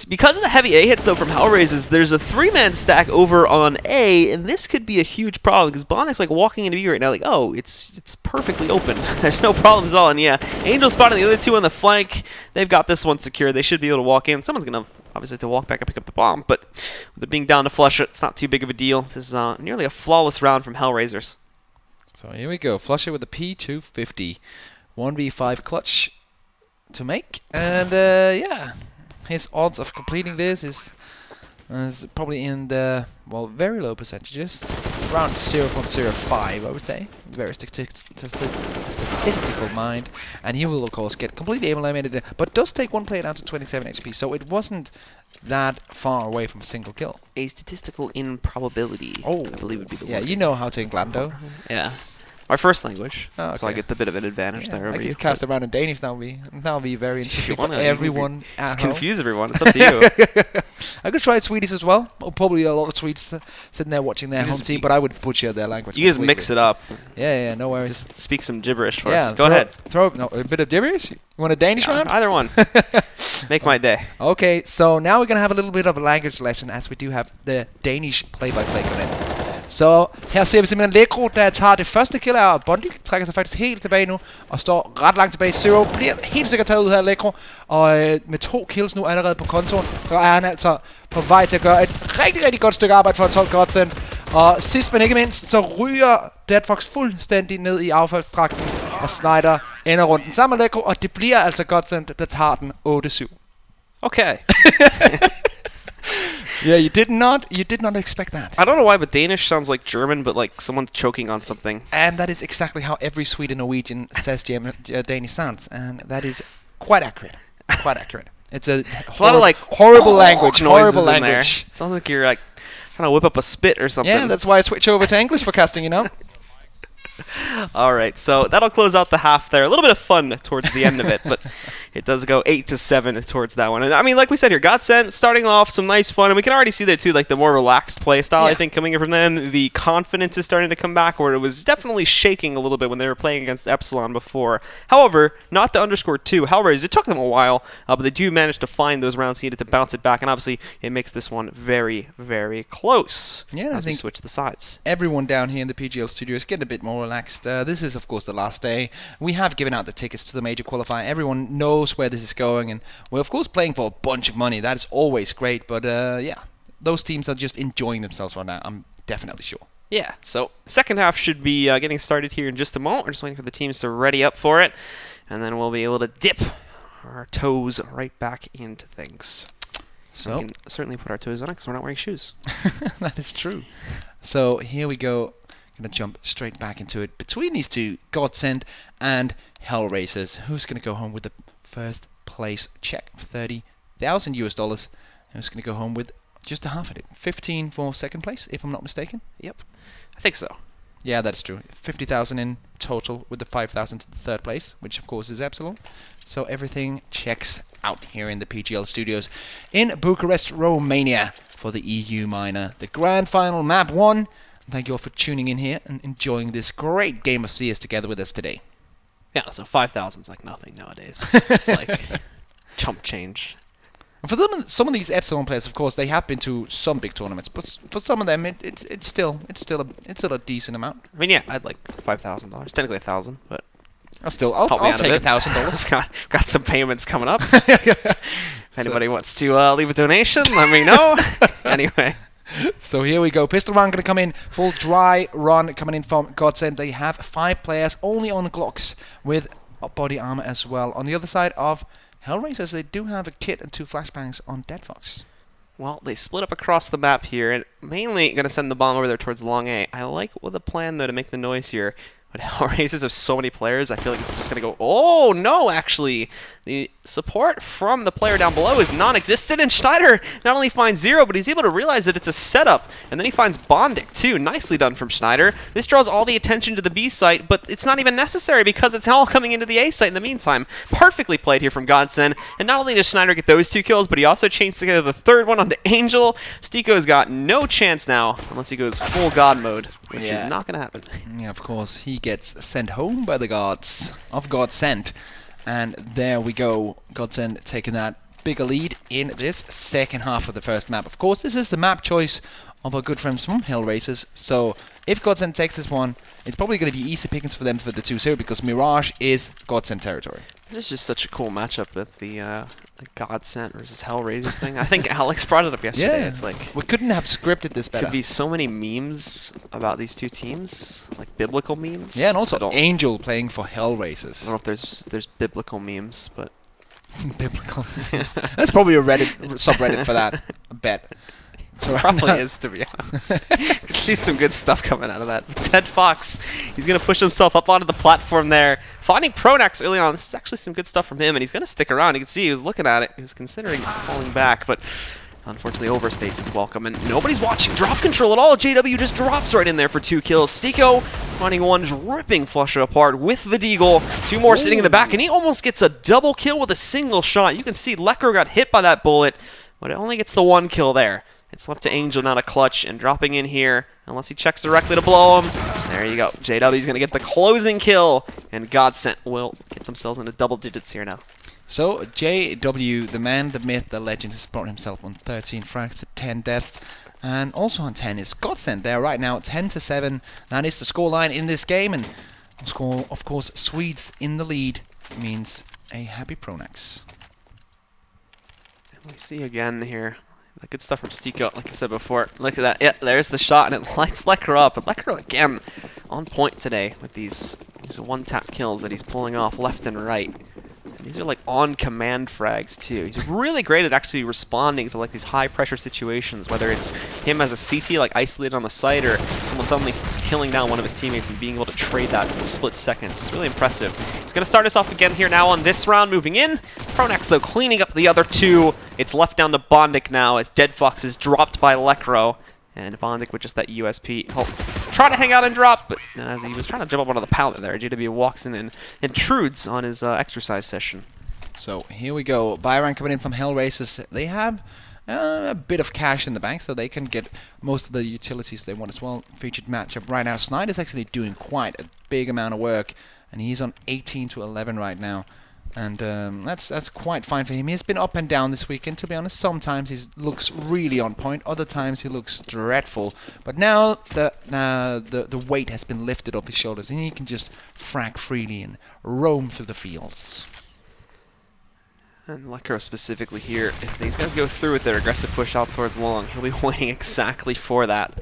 Because of the heavy A hits though from Hellraisers, there's a 3-man stack over on A, and this could be a huge problem because Bondic's like walking into view right now like, oh, it's perfectly open. There's no problems at all, and yeah, Angel spotting the other two on the flank. They've got this one secured. They should be able to walk in. Someone's going to obviously have to walk back and pick up the bomb, but with it being down to Flusha, it's not too big of a deal. This is nearly a flawless round from Hellraisers. So here we go. Flusha with the P250. 1v5 clutch to make, and yeah. His odds of completing this is probably in the, well, very low percentages. Around 0.05, I would say. Very statistical mind. And he will, of course, get completely eliminated, but does take one player down to 27 HP, so it wasn't that far away from a single kill. A statistical improbability, I believe would be the word. Yeah, you know how to Englando. Yeah. My first language, okay. So I get the bit of an advantage there over you. I could cast around in Danish, that'll be very interesting for everyone at home. Just confuse everyone, it's up to you. I could try Swedish as well. Probably a lot of Swedes sitting there watching their home team, but I would butcher their language. You just mix it up. Yeah, no worries. Just speak some gibberish for us. Go ahead. Throw a bit of gibberish? You want a Danish round? Either one. Make my day. Okay, so now we're going to have a little bit of a language lesson, as we do have the Danish play-by-play coming in. Så her ser vi simpelthen Lekro, der tager det første kill af Bondi, trækker sig faktisk helt tilbage nu, og står ret langt tilbage. Zero bliver helt sikkert taget ud her af Lekro, og med 2 kills nu allerede på kontoen, så er han altså på vej til at gøre et rigtig, rigtig godt stykke arbejde for at 12 Godsent. Og sidst men ikke mindst, så ryger Dead Fox fuldstændig ned i affaldstrakten. og Snyder ender runden sammen med Lekko, og det bliver altså Godsent, der tager den 8-7. Okay. Yeah, you did not expect that. I don't know why, but Danish sounds like German, but like someone choking on something. And that is exactly how every Swede and Norwegian says Danish sounds, and that is quite accurate. Quite accurate. It's a lot of like horrible language. noises Horrible in there. language. Sounds like you're like trying to whip up a spit or something. Yeah, that's why I switch over to English for casting, you know. All right, so that'll close out the half there. A little bit of fun towards the end of it, but it does go 8-7 towards that one. And I mean, like we said here, Godsent starting off some nice fun, and we can already see there too, like the more relaxed play style. I think coming in from them, the confidence is starting to come back, where it was definitely shaking a little bit when they were playing against Epsilon before. However, not to underscore too, Hellraisers, it took them a while, but they do manage to find those rounds needed to bounce it back, and obviously it makes this one very, very close. Yeah, as we switch the sides. Everyone down here in the PGL studio is getting a bit more relaxed. This is, of course, the last day. We have given out the tickets to the major qualifier. Everyone knows where this is going, and we're, of course, playing for a bunch of money. That is always great, but yeah, those teams are just enjoying themselves right now. I'm definitely sure. Yeah, so second half should be getting started here in just a moment. We're just waiting for the teams to ready up for it, and then we'll be able to dip our toes right back into things. So we can certainly put our toes on it because we're not wearing shoes. That is true. So here we go. Gonna jump straight back into it between these two, Godsent and Hellraisers. Who's gonna go home with the first place check of $30,000? Who's gonna go home with just a half of it? 15 for second place, if I'm not mistaken. Yep, I think so. Yeah, that's true. 50,000 in total with the 5,000 to the third place, which of course is Epsilon. So everything checks out here in the PGL studios in Bucharest, Romania for the EU Minor, the grand final map 1. Thank you all for tuning in here and enjoying this great game of CS together with us today. Yeah, so 5,000 is like nothing nowadays. It's like chump change. And for some of these Epsilon players, of course, they have been to some big tournaments, but for some of them, it's still a decent amount. I mean, yeah, I'd like $5,000. Technically 1,000, but I'll take $1,000. Got some payments coming up. If anybody wants to leave a donation, let me know. Anyway. So here we go. Pistol round going to come in. Full dry run coming in from Godsent. They have 5 players only on Glocks with body armor as well. On the other side of Hellraisers, they do have a kit and 2 flashbangs on Dead Fox. Well, they split up across the map here, and mainly going to send the bomb over there towards long A. I like the plan, though, to make the noise here. But Hellraisers have so many players, I feel like it's just going to go... Oh, no, actually. The support from the player down below is non-existent, and Schneider not only finds 0, but he's able to realize that it's a setup. And then he finds Bondic, too. Nicely done from Schneider. This draws all the attention to the B site, but it's not even necessary because it's all coming into the A site in the meantime. Perfectly played here from Godsent. And not only does Schneider get those 2 kills, but he also chains together the third one onto Angel. Stiko's got no chance now, unless he goes full God mode, which is not going to happen. Yeah, of course. He gets sent home by the gods of Godsent. And there we go. Godsent taking that bigger lead in this second half of the first map. Of course, this is the map choice of our good friends from Hellraisers. So if Godsent takes this one, it's probably going to be easy pickings for them for the 2-0 because Mirage is Godsent territory. This is just such a cool matchup with the Godsent versus Hellraisers thing. I think Alex brought it up yesterday. Yeah, it's like we couldn't have scripted this better. Could be so many memes about these two teams, like biblical memes. Yeah, and also Angel playing for Hellraisers. I don't know if there's biblical memes, but biblical memes. There's probably a Reddit subreddit for that. I bet. So probably is, to be honest. Could see some good stuff coming out of that. Dead Fox, he's going to push himself up onto the platform there. Finding Pronax early on. This is actually some good stuff from him, and he's going to stick around. You can see he was looking at it. He was considering falling back, but unfortunately overspace is welcome, and nobody's watching drop control at all. JW just drops right in there for 2 kills. Stiko finding one, just ripping Flusher apart with the Deagle. 2 more sitting in the back, and he almost gets a double kill with a single shot. You can see Lecker got hit by that bullet, but it only gets the 1 kill there. It's left to Angel now to clutch, and dropping in here, unless he checks directly to blow him. There you go. JW's going to get the closing kill, and Godsent will get themselves into double digits here now. So, JW, the man, the myth, the legend, has brought himself on 13 frags to 10 deaths. And also on 10 is Godsent there right now, 10-7. That is the scoreline in this game, and score, of course, Swedes in the lead means a happy Pronax. And we see again here. The good stuff from Stiko, like I said before. Look at that. Yeah, there's the shot, and it lights Lecker up. And Lecker, again, on point today with these These one-tap kills that he's pulling off left and right. And these are like on-command frags too. He's really great at actually responding to like these high-pressure situations, whether it's him as a CT like isolated on the site or someone suddenly killing down one of his teammates and being able to trade that in split seconds. It's really impressive. He's going to start us off again here now on this round, moving in. Pronax though cleaning up the other two. It's left down to Bondic now as Dead Fox is dropped by Lekro. And Bondic with just that USP. Oh, try to hang out and drop, but as he was trying to jump up onto the pallet there, JW walks in and intrudes on his exercise session. So here we go. Byron coming in from Hellraisers. They have a bit of cash in the bank, so they can get most of the utilities they want as well. Featured matchup right now. Snyder's actually doing quite a big amount of work, and he's on 18 to 11 right now. And that's quite fine for him. He's been up and down this weekend, to be honest. Sometimes he looks really on point, other times he looks dreadful. But now the weight has been lifted off his shoulders, and he can just frag freely and roam through the fields. And Lekro specifically here, if these guys go through with their aggressive push out towards long, he'll be waiting exactly for that.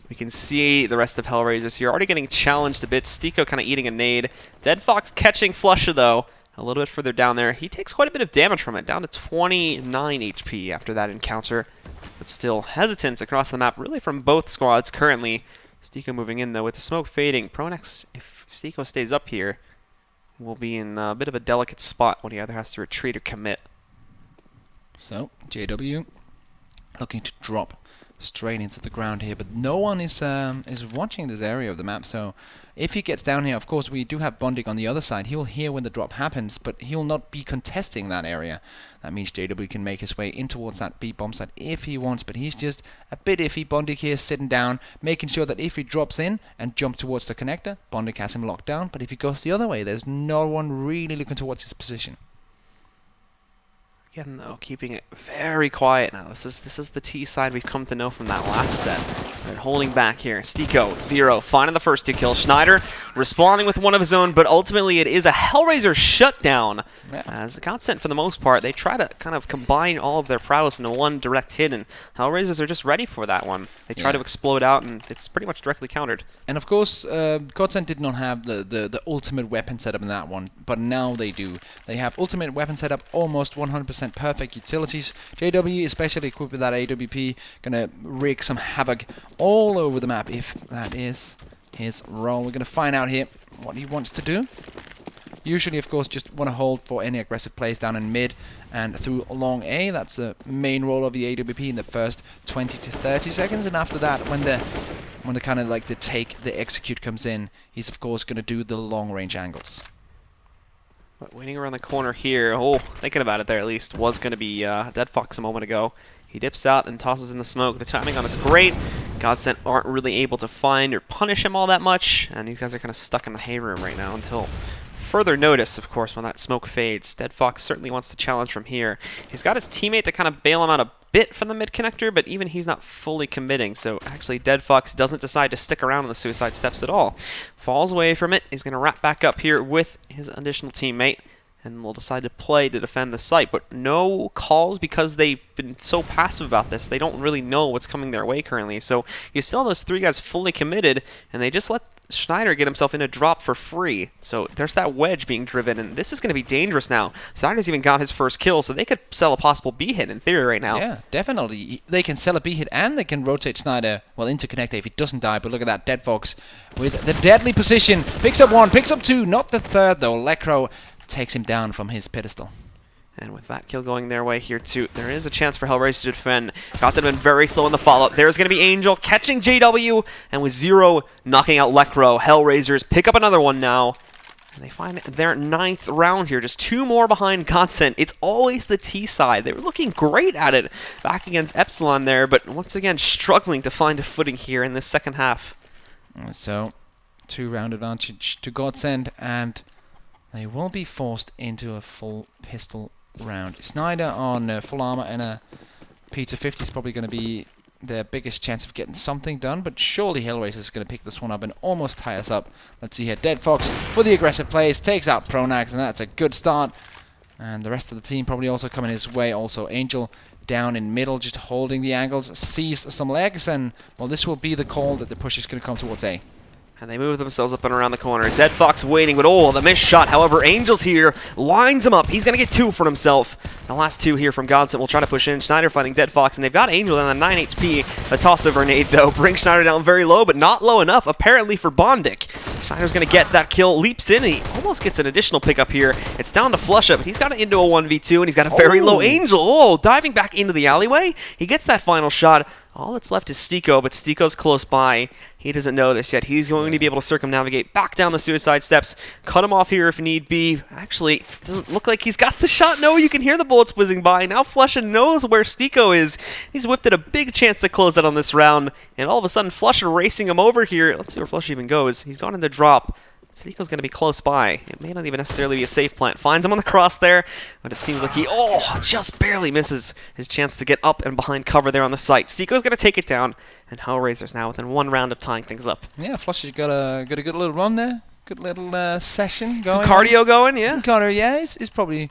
We can see the rest of Hellraisers here already getting challenged a bit. Stiko kind of eating a nade. Dead Fox catching Flusher though. A little bit further down there. He takes quite a bit of damage from it, down to 29 HP after that encounter. But still, hesitance across the map, really from both squads currently. Stiko moving in, though, with the smoke fading. Pronax, if Stiko stays up here, will be in a bit of a delicate spot when he either has to retreat or commit. So, JW looking to drop straight into the ground here, but no one is watching this area of the map, so if he gets down here, of course we do have Bondic on the other side. He'll hear when the drop happens, but he'll not be contesting that area. That means JW can make his way in towards that B bomb site if he wants, but he's just a bit iffy. Bondic here sitting down, making sure that if he drops in and jumps towards the connector, Bondic has him locked down, but if he goes the other way, there's no one really looking towards his position. Again, though, keeping it very quiet now. This is the T side we've come to know from that last set. They're holding back here. Stiko, 0, finding the first 2 kills. Schneider responding with one of his own, but ultimately it is a Hellraiser shutdown. Yeah. As the Godsent, for the most part, they try to kind of combine all of their prowess into one direct hit, and Hellraisers are just ready for that one. They try to explode out, and it's pretty much directly countered. And of course, Godsent did not have the ultimate weapon setup in that one, but now they do. They have ultimate weapon setup, almost 100% perfect utilities. JW, especially equipped with that AWP, gonna wreak some havoc all over the map if that is his role. We're gonna find out here what he wants to do. Usually, of course, just want to hold for any aggressive plays down in mid and through long A. That's the main role of the AWP in the first 20 to 30 seconds, and after that, when the kind of like the execute comes in, he's of course going to do the long range angles. But waiting around the corner here, thinking about it there at least, was going to be Dead Fox a moment ago. He dips out and tosses in the smoke. The timing on it's great. Godsent aren't really able to find or punish him all that much, and these guys are kind of stuck in the hay room right now until further notice, of course, when that smoke fades. Dead Fox certainly wants to challenge from here. He's got his teammate to kind of bail him out a bit from the mid connector, but even he's not fully committing, so actually Dead Fox doesn't decide to stick around on the suicide steps at all. Falls away from it. He's going to wrap back up here with his additional teammate, and will decide to play to defend the site, but no calls because they've been so passive about this. They don't really know what's coming their way currently, so you still have those 3 guys fully committed, and they just let Schneider get himself in a drop for free. So there's that wedge being driven, and this is going to be dangerous now. Schneider's even got his first kill, so they could sell a possible B hit in theory right now. Yeah, definitely. They can sell a B hit, and they can rotate Schneider, well, into connector if he doesn't die. But look at that, Dead Fox with the deadly position. Picks up 1, picks up 2, not the 3rd though. Lekro takes him down from his pedestal. And with that kill going their way here too, there is a chance for Hellraiser to defend. Godsent been very slow in the follow-up. There's going to be Angel catching JW, and with 0 knocking out Lekro. Hellraisers pick up another one now. And they find their 9th round here, just 2 more behind Godsent. It's always the T side. They were looking great at it back against Epsilon there, but once again struggling to find a footing here in this second half. So, 2-round advantage to Godsent, and they will be forced into a full pistol round. Schneider on full armor and a P250 is probably going to be their biggest chance of getting something done, but surely Hellraiser is going to pick this one up and almost tie us up. Let's see here. Dead Fox for the aggressive plays, takes out Pronax, and that's a good start. And the rest of the team probably also coming his way. Also, Angel down in middle, just holding the angles, sees some legs, and well, this will be the call that the push is going to come towards A. And they move themselves up and around the corner. Dead Fox waiting, but oh, the missed shot. However, Angel's here, lines him up. He's going to get 2 for himself. The last 2 here from Godsent will try to push in. Schneider fighting Dead Fox, and they've got Angel down at 9 HP. A toss of grenade, though, brings Schneider down very low, but not low enough, apparently, for Bondic. Schneider's going to get that kill, leaps in, and he almost gets an additional pickup here. It's down to Flusha, but he's got it into a 1v2, and he's got a very low Angel. Oh, diving back into the alleyway. He gets that final shot. All that's left is Stiko, but Stiko's close by. He doesn't know this yet. He's going to be able to circumnavigate back down the suicide steps, cut him off here if need be. Actually, doesn't look like he's got the shot. No, you can hear the bullets whizzing by. Now Flusha knows where Stiko is. He's whipped at a big chance to close out on this round, and all of a sudden Flusha racing him over here. Let's see where Flusha even goes. He's gone into drop. Stiko's going to be close by. It may not even necessarily be a safe plant. Finds him on the cross there, but it seems like he, just barely misses his chance to get up and behind cover there on the site. Stiko's going to take it down, and Hellraisers now within 1 round of tying things up. Yeah, Flusha's got a good little run there. Good little session going. Some cardio going, yeah. Cardio, yeah. He's probably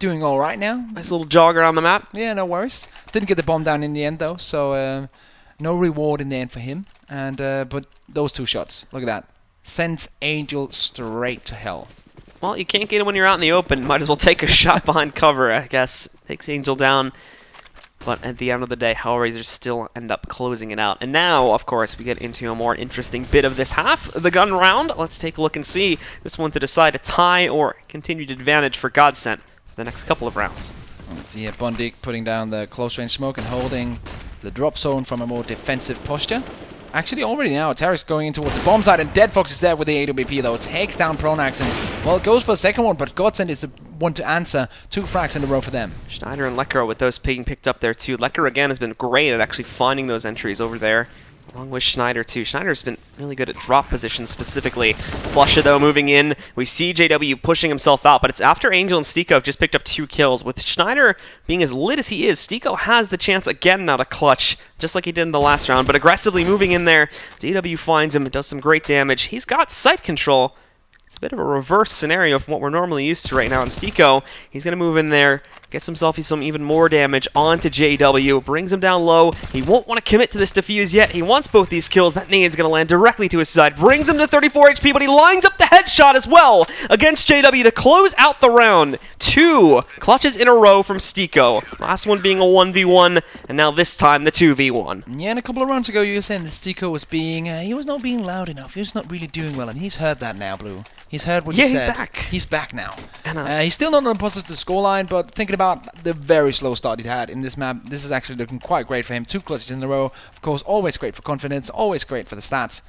doing all right now. Nice little jogger on the map. Yeah, no worries. Didn't get the bomb down in the end, though, so no reward in the end for him. And but those 2 shots, look at that. Sends Angel straight to hell. Well, you can't get him when you're out in the open. Might as well take a shot behind cover, I guess. Takes Angel down. But at the end of the day, Hellraisers still end up closing it out. And now, of course, we get into a more interesting bit of this half, the gun round. Let's take a look and see this one to decide a tie or continued advantage for Godsent for the next couple of rounds. Let's see here, Bondic putting down the close range smoke and holding the drop zone from a more defensive posture. Actually, already now, Tarek's going in towards the bomb side, and Dead Fox is there with the AWP, though. Takes down Pronax, and, well, goes for the second one, but Godsent is the one to answer. 2 frags in a row for them. Schneider and Lecker with those being picked up there, too. Lecker, again, has been great at actually finding those entries over there, along with Schneider, too. Schneider's been really good at drop position specifically. Flusha, though, moving in. We see JW pushing himself out, but it's after Angel and Stiko have just picked up 2 kills. With Schneider being as lit as he is, Stiko has the chance again now to clutch, just like he did in the last round, but aggressively moving in there. JW finds him, does some great damage. He's got sight control. It's a bit of a reverse scenario from what we're normally used to right now in Stiko. He's going to move in there, gets himself some even more damage onto JW, brings him down low. He won't want to commit to this defuse yet. He wants both these kills. That nade's going to land directly to his side, brings him to 34 HP, but he lines up the headshot as well against JW to close out the round. 2 clutches in a row from Stiko. Last one being a 1v1, and now this time the 2v1. Yeah, and a couple of rounds ago you were saying that Stiko was being, he was not being loud enough. He was not really doing well, and he's heard that now, Blue. He's heard what you said. Yeah, he's back. He's back now. And, he's still not on a positive scoreline, but thinking about the very slow start he had in this map, this is actually looking quite great for him. 2 clutches in a row. Of course, always great for confidence, always great for the stats.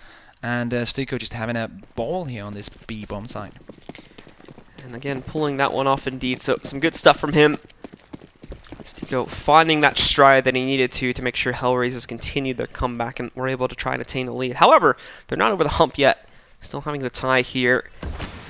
And Stiko just having a ball here on this B bomb side. And again, pulling that one off indeed. So some good stuff from him. Stiko finding that stride that he needed to make sure Hellraisers continued their comeback and were able to try and attain a lead. However, they're not over the hump yet. Still having the tie here.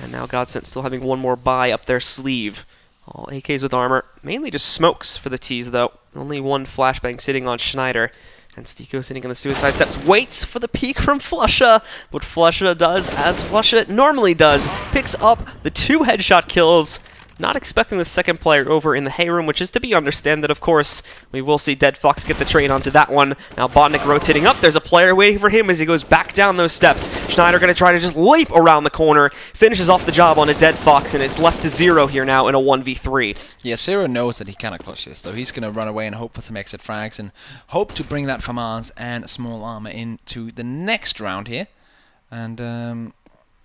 And now Godsent still having one more buy up their sleeve. All AKs with armor. Mainly just smokes for the T's, though. Only 1 flashbang sitting on Schneider. And Stiko sitting on the suicide steps. Waits for the peek from Flusha. What Flusha does, as Flusha normally does, picks up the 2 headshot kills. Not expecting the second player over in the hay room, which is to be understood. Of course, we will see Dead Fox get the trade onto that one. Now Botnik rotating up. There's a player waiting for him as he goes back down those steps. Schneider going to try to just leap around the corner. Finishes off the job on a Dead Fox, and it's left to 0 here now in a 1v3. Yeah, Zero knows that he cannot clutch this, though. He's going to run away and hope for some exit frags and hope to bring that FAMAS and small armor into the next round here. And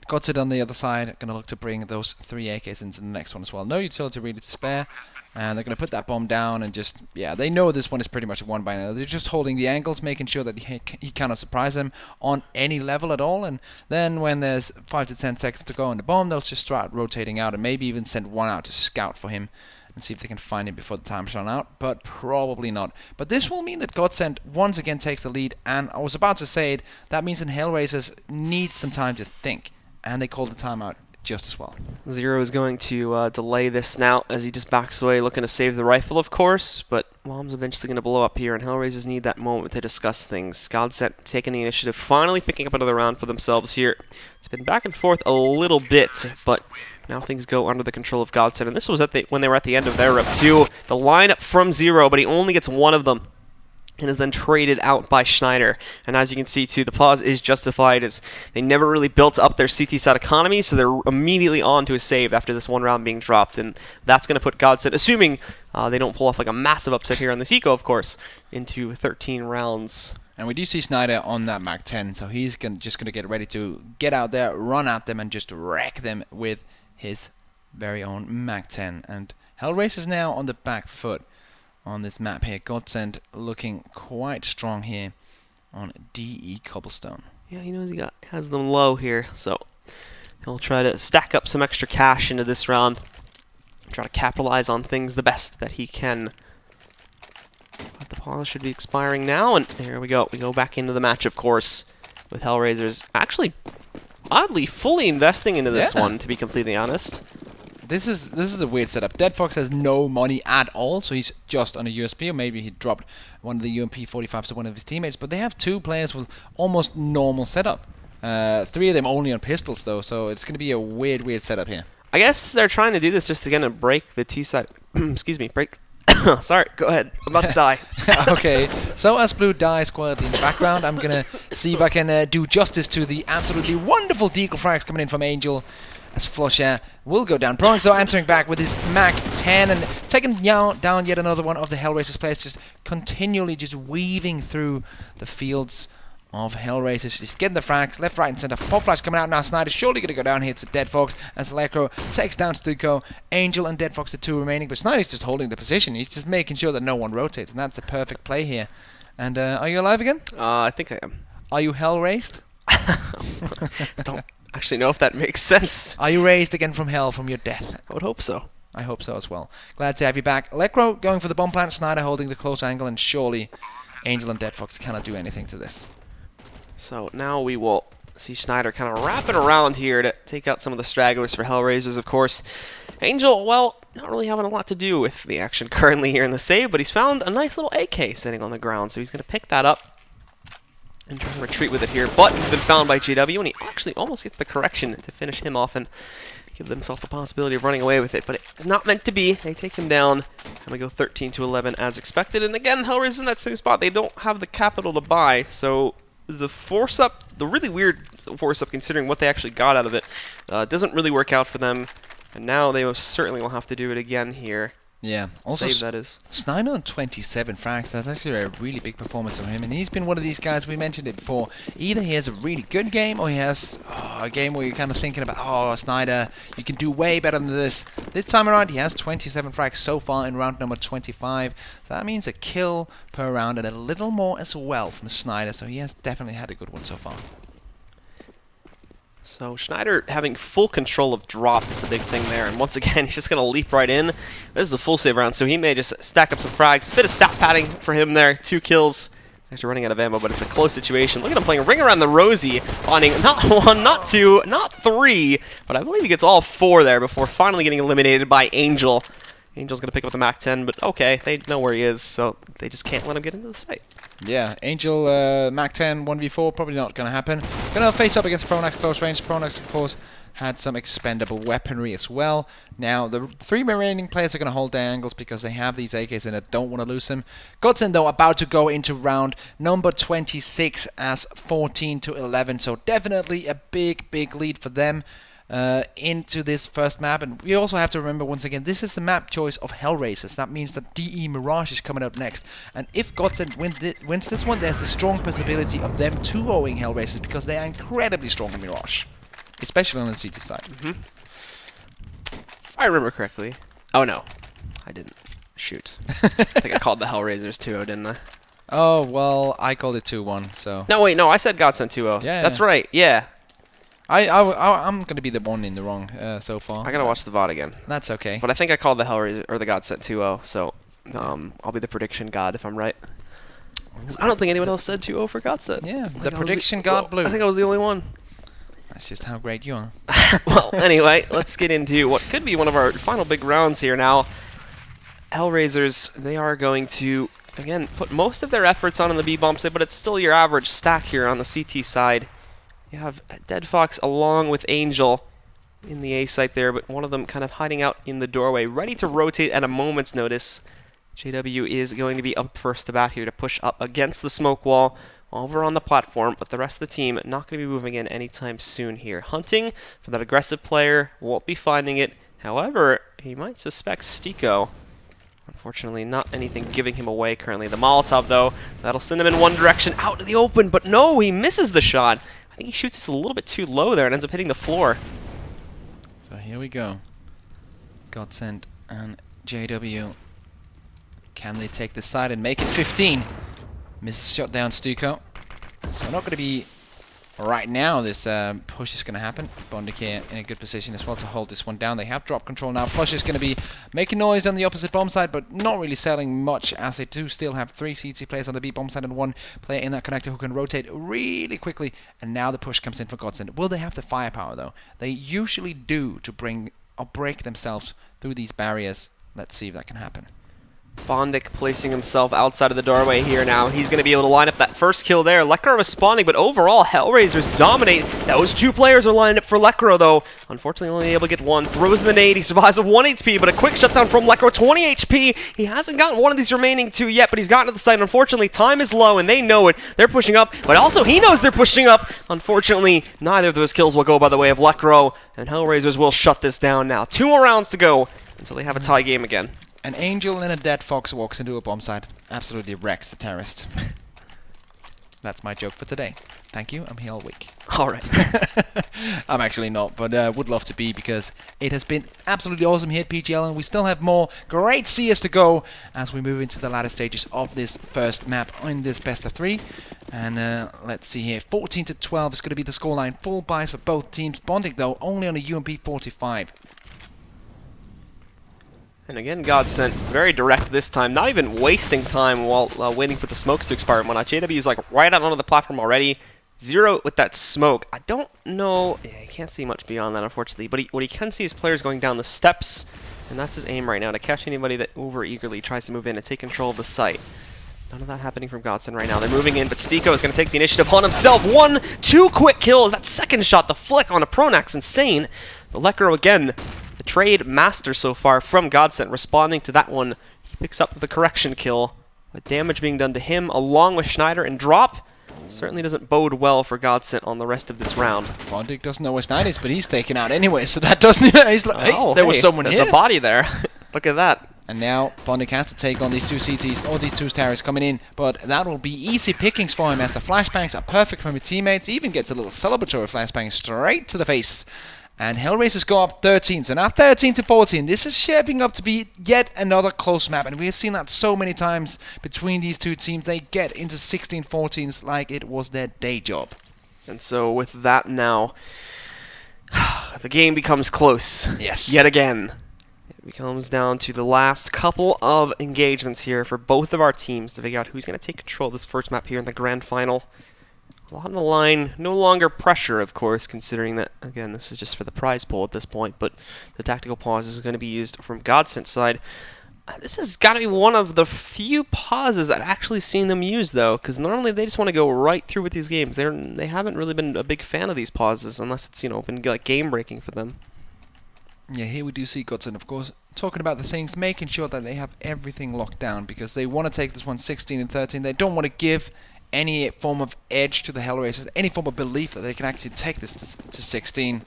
Godsent on the other side, going to look to bring those 3 AKs into the next one as well. No utility really to spare, and they're going to put that bomb down and just, yeah, they know this one is pretty much a one by now. They're just holding the angles, making sure that he cannot surprise them on any level at all, and then when there's 5 to 10 seconds to go on the bomb, they'll just start rotating out and maybe even send one out to scout for him and see if they can find him before the time's run out, but probably not. But this will mean that Godsent once again takes the lead, and I was about to say it, that means that Hellraisers need some time to think. And they called the timeout just as well. 0 is going to delay this now as he just backs away, looking to save the rifle, of course. But bomb's eventually going to blow up here, and Hellraisers need that moment to discuss things. Godsent taking the initiative, finally picking up another round for themselves here. It's been back and forth a little bit, but now things go under the control of Godsent. And this was when they were at the end of their round 2. The lineup from 0, but he only gets 1 of them. and is then traded out by Schneider. And as you can see too, the pause is justified as they never really built up their CT side economy, so they're immediately on to a save after this one round being dropped, and that's going to put Godsent, assuming they don't pull off like a massive upset here on this eco, of course, into 13 rounds. And we do see Schneider on that Mac 10, so he's just going to get ready to get out there, run at them, and just wreck them with his very own Mac 10. And Hellraisers now on the back foot on this map here. Godsent looking quite strong here on DE Cobblestone. Yeah, he knows has them low here, so he'll try to stack up some extra cash into this round. Try to capitalize on things the best that he can. But the pause should be expiring now, and there we go. We go back into the match, of course, with Hellraisers actually oddly fully investing into this one, to be completely honest. This is a weird setup. Dead Fox has no money at all, so he's just on a USP, or maybe he dropped one of the UMP 45s to one of his teammates. But they have two players with almost normal setup. 3 of them only on pistols, though, so it's going to be a weird setup here. I guess they're trying to do this just again to break the T side. Excuse me, break. Sorry, go ahead. I'm about to die. Okay, so as Blue dies quietly in the background, I'm going to see if I can do justice to the absolutely wonderful deagle frags coming in from Angel. As Flusher will go down. Pronix though answering back with his Mac 10 and taking down yet another one of the Hellraisers players, just continually just weaving through the fields of Hellraisers. Just getting the frags left, right, and center. Pop flash coming out now. Snyder's surely going to go down here to Dead Fox as Electro takes down Stuko. Angel and Dead Fox, the 2 remaining, but Snyder's just holding the position. He's just making sure that no one rotates, and that's a perfect play here. And are you alive again? I think I am. Are you hell raised? Don't actually know if that makes sense. Are you raised again from hell from your death? I would hope so. I hope so as well. Glad to have you back. Electro going for the bomb plant, Snyder holding the close angle, and surely Angel and Dead Fox cannot do anything to this. So now we will see Schneider kind of wrapping around here to take out some of the stragglers for Hellraisers, of course. Angel, well, not really having a lot to do with the action currently here in the save, but he's found a nice little AK sitting on the ground, so he's going to pick that up and try to retreat with it here. But he's been found by JW, and he actually almost gets the correction to finish him off and give himself the possibility of running away with it. But it's not meant to be. They take him down, and we go 13-11 as expected. And again, Hellraiser's in that same spot. They don't have the capital to buy, so the force-up, the really weird force-up considering what they actually got out of it, doesn't really work out for them. And now they most certainly will have to do it again here. Yeah, also Save, that is. Snyder on 27 frags, that's actually a really big performance from him, and he's been one of these guys, we mentioned it before, either he has a really good game, or he has a game where you're kind of thinking about, oh, Snyder, you can do way better than this. This time around, he has 27 frags so far in round number 25, so that means a kill per round, and a little more as well from Snyder, so he has definitely had a good one so far. So Schneider having full control of drop is the big thing there, and once again he's just going to leap right in. This is a full save round, so he may just stack up some frags. A bit of stat padding for him there, 2 kills. Actually running out of ammo, but it's a close situation. Look at him playing Ring Around the Rosie, finding not 1, not 2, not 3, but I believe he gets all 4 there before finally getting eliminated by Angel. Angel's going to pick up the Mac 10, but okay, they know where he is, so they just can't let him get into the site. Yeah, Angel, Mac 10, 1v4, probably not going to happen. Going to face up against Pronax close range. Pronax, of course, had some expendable weaponry as well. Now, the 3 remaining players are going to hold their angles because they have these AKs in it, don't want to lose them. Godsent, though, about to go into round number 26 as 14-11, so definitely a big lead for them. Into this first map, and we also have to remember once again, this is the map choice of Hellraisers. That means that DE Mirage is coming up next, and if Godsent wins this one, there's a strong possibility of them 2-0ing Hellraisers because they are incredibly strong in Mirage, especially on the CT side. If I remember correctly. Oh no, I didn't. Shoot. I think I called the Hellraisers 2-0, didn't I? Oh, well, I called it 2-1, so... No, wait, no, I said Godsent 2-0. Yeah, that's right, yeah. I'm gonna be the one in the wrong so far. I gotta watch the VOD again. That's okay. But I think I called the Hellraiser or the Godsent 2-0, so I'll be the prediction god if I'm right. 'Cause I don't think anyone else said 2-0 for Godsent. Yeah, the prediction god Blue. I think I was the only one. That's just how great you are. Well, anyway, let's get into what could be one of our final big rounds here now. Hellraisers, they are going to, again, put most of their efforts on the B-bomb side, but it's still your average stack here on the CT side. You have Dead Fox along with Angel in the A site there, but one of them kind of hiding out in the doorway, ready to rotate at a moment's notice. JW is going to be up first to bat here to push up against the smoke wall over on the platform, but the rest of the team not going to be moving in anytime soon here. Hunting for that aggressive player, won't be finding it. However, he might suspect Stiko. Unfortunately, not anything giving him away currently. The Molotov, though, that'll send him in one direction, out to the open, but no, he misses the shot. I think he shoots this a little bit too low there and ends up hitting the floor. So here we go. Godsent and JW. Can they take this side and make it 15? Misses shot down Stuko. So not going to be right now. This push is going to happen. Bondik here in a good position as well to hold this one down. They have drop control now. Push is going to be making noise on the opposite bomb side, but not really selling much, as they do still have 3 CT players on the B bomb side and 1 player in that connector who can rotate really quickly. And now the push comes in for Godsent. Will they have the firepower though? They usually do to bring or break themselves through these barriers. Let's see if that can happen. Bondik placing himself outside of the doorway here now. He's going to be able to line up that first kill there. Lekro responding, but overall, Hellraisers dominate. Those 2 players are lined up for Lekro, though. Unfortunately, only able to get 1. Throws in the nade. He survives with 1 HP, but a quick shutdown from Lekro. 20 HP. He hasn't gotten one of these remaining 2 yet, but he's gotten to the site. Unfortunately, time is low, and they know it. They're pushing up, but also he knows they're pushing up. Unfortunately, neither of those kills will go by the way of Lekro, and Hellraisers will shut this down now. 2 more rounds to go until they have a tie game again. An angel and a dead fox walks into a bomb site. Absolutely wrecks the terrorist. That's my joke for today. Thank you. I'm here all week. All right. I'm actually not, but would love to be, because it has been absolutely awesome here at PGL, and we still have more great CS to go as we move into the latter stages of this first map in this best of 3. And let's see here. 14-12 is going to be the scoreline. Full buys for both teams. Bondik, though, only on a UMP 45. And again, Godsent, very direct this time, not even wasting time while waiting for the smokes to expire and whatnot. JW is like right out onto the platform already. 0 with that smoke. I don't know, yeah, you can't see much beyond that, unfortunately, but what he can see is players going down the steps, and that's his aim right now, to catch anybody that over-eagerly tries to move in and take control of the site. None of that happening from Godsent right now. They're moving in, but Stiko is going to take the initiative on himself. 1, 2 quick kills. That second shot, the flick on a Pronax, insane. The Lekro again. The trade master so far from Godsent, responding to that one. He picks up the correction kill, with damage being done to him along with Schneider, and drop certainly doesn't bode well for Godsent on the rest of this round. Bondik doesn't know where Schneider is, but he's taken out anyway, so that doesn't... He's like, hey, there was someone there's here. a body there. Look at that. And now Bondik has to take on these 2 CTs, or these 2 towers coming in, but that will be easy pickings for him, as the flashbangs are perfect from his teammates. He even gets a little celebratory flashbang straight to the face. And Hellraisers go up 13, so now 13-14. This is shaping up to be yet another close map, and we have seen that so many times between these 2 teams. They get into 16-14s like it was their day job. And so with that now, the game becomes close. Yes. Yet again. It comes down to the last couple of engagements here for both of our teams to figure out who's going to take control of this first map here in the grand final. A lot on the line, no longer pressure, of course, considering that, again, this is just for the prize pool at this point, but the tactical pause is going to be used from Godsent's side. This has got to be one of the few pauses I've actually seen them use, though, because normally they just want to go right through with these games. They haven't really been a big fan of these pauses, unless it's, you know, been like game-breaking for them. Yeah, here we do see Godsent, of course, talking about the things, making sure that they have everything locked down, because they want to take this one 16-13. They don't want to give any form of edge to the Hellraisers, any form of belief that they can actually take this to 16.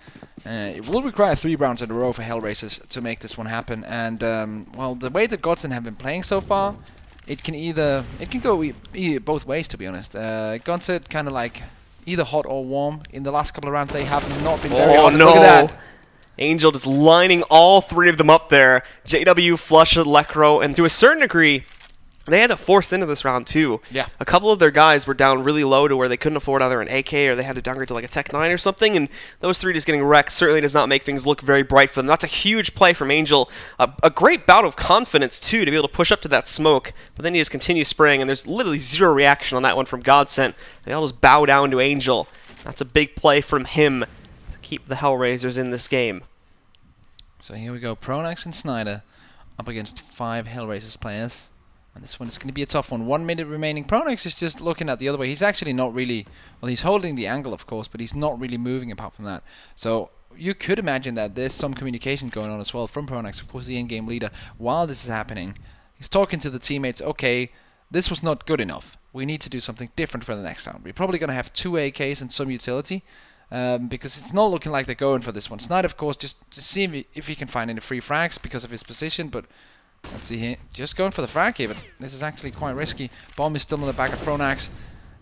It will require 3 rounds in a row for Hellraisers to make this one happen. And well, the way that Godsent have been playing so far, it can go both ways, to be honest. Godsent kind of like either hot or warm. In the last couple of rounds, they have not been very hot. No. Look at that. Angel just lining all 3 of them up there. JW, Flush, Lekro, and to a certain degree, they had to force into this round too. Yeah. A couple of their guys were down really low to where they couldn't afford either an AK or they had to downgrade to like a Tech 9 or something, and those 3 just getting wrecked certainly does not make things look very bright for them. That's a huge play from Angel. A great bout of confidence too to be able to push up to that smoke, but then he just continues spraying, and there's literally 0 reaction on that one from Godsent. They all just bow down to Angel. That's a big play from him to keep the Hellraisers in this game. So here we go, Pronax and Snyder up against 5 Hellraisers players. And this one is going to be a tough one. 1 minute remaining. Pronax is just looking at the other way. He's actually not really... Well, he's holding the angle, of course, but he's not really moving apart from that. So you could imagine that there's some communication going on as well from Pronax, of course, the in-game leader, while this is happening. He's talking to the teammates, okay, this was not good enough. We need to do something different for the next round. We're probably going to have 2 AKs and some utility, because it's not looking like they're going for this one. Snyder, of course, just to see if he can find any free frags because of his position, but let's see here. Just going for the frag here, but this is actually quite risky. Bomb is still on the back of Pronax,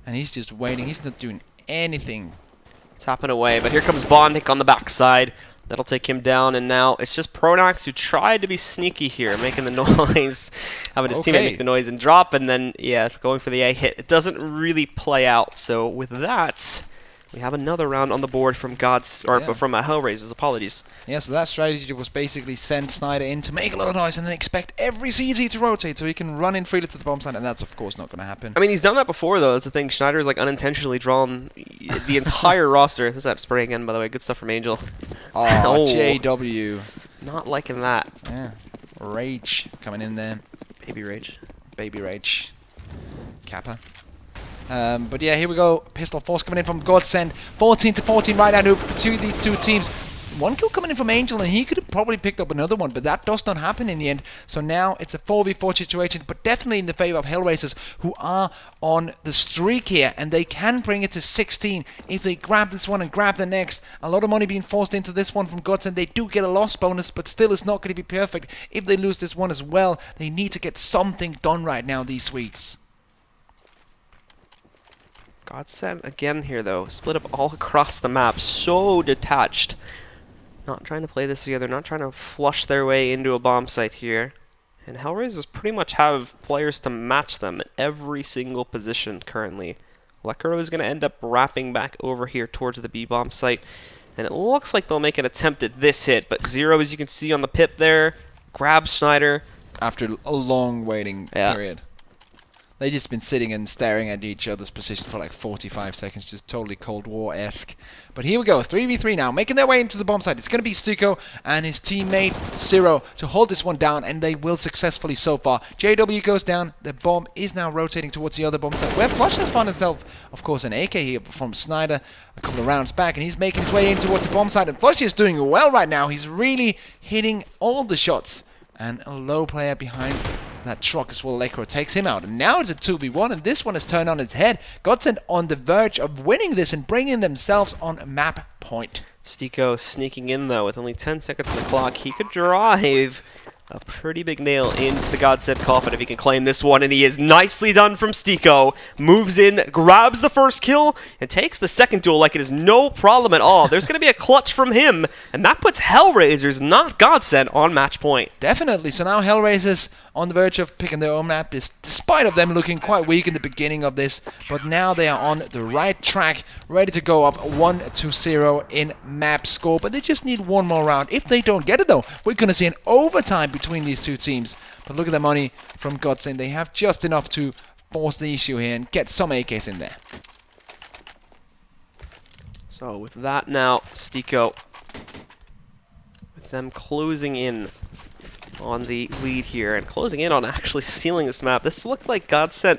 and he's just waiting. He's not doing anything. Tapping away, but here comes Bondic on the backside. That'll take him down, and now it's just Pronax who tried to be sneaky here, making the noise, having his teammate make the noise and drop, and then, yeah, going for the A hit. It doesn't really play out, so with that, we have another round on the board from from Hellraisers, apologies. Yeah, so that strategy was basically send Snyder in to make a lot of noise and then expect every CZ to rotate so he can run in freely to the bomb site, and that's of course not going to happen. I mean, he's done that before, though. That's the thing. Schneider's like unintentionally drawn the entire roster. This is that spray again, by the way. Good stuff from Angel. Oh, JW. Not liking that. Yeah. Rage coming in there. Baby Rage. Baby Rage. Kappa. But yeah, here we go. Pistol Force coming in from Godsent. 14-14 right now between these two teams. One kill coming in from Angel, and he could have probably picked up another one, but that does not happen in the end. So now it's a 4v4 situation, but definitely in the favor of Hellraisers, who are on the streak here, and they can bring it to 16 if they grab this one and grab the next. A lot of money being forced into this one from Godsent. They do get a loss bonus, but still it's not going to be perfect. If they lose this one as well, they need to get something done right now, these Swedes. Godsent again here, though. Split up all across the map. So detached. Not trying to play this together. Not trying to flush their way into a bomb site here. And Hellraisers pretty much have players to match them at every single position currently. Lekro is going to end up wrapping back over here towards the B-bomb site. And it looks like they'll make an attempt at this hit. But Zero, as you can see on the pip there, grabs Schneider. After a long waiting period. They've just been sitting and staring at each other's position for like 45 seconds, just totally Cold War-esque. But here we go, 3v3 now, making their way into the bomb site. It's going to be Stuko and his teammate Zero to hold this one down, and they will successfully so far. JW goes down, the bomb is now rotating towards the other bomb site, where Flush has found himself, of course, an AK here from Snyder a couple of rounds back, and he's making his way in towards the bomb site, and Flush is doing well right now. He's really hitting all the shots, and a low player behind that truck as well. Lekro takes him out, and now it's a 2v1, and this one is turned on its head. Godsent on the verge of winning this and bringing themselves on map point. Stiko sneaking in, though, with only 10 seconds on the clock. He could drive a pretty big nail into the Godsent coffin if he can claim this one, and he is nicely done from Stiko. Moves in, grabs the first kill, and takes the second duel like it is no problem at all. There's going to be a clutch from him, and that puts Hellraisers, not Godsent, on match point. Definitely. So now Hellraisers on the verge of picking their own map, despite of them looking quite weak in the beginning of this, but now they are on the right track, ready to go up 1-0 in map score, but they just need one more round. If they don't get it, though, we're going to see an overtime between these two teams. But look at the money from Godsent. They have just enough to force the issue here and get some AKs in there. So with that now, Stiko, with them closing in on the lead here and closing in on actually sealing this map. This looked like Godsent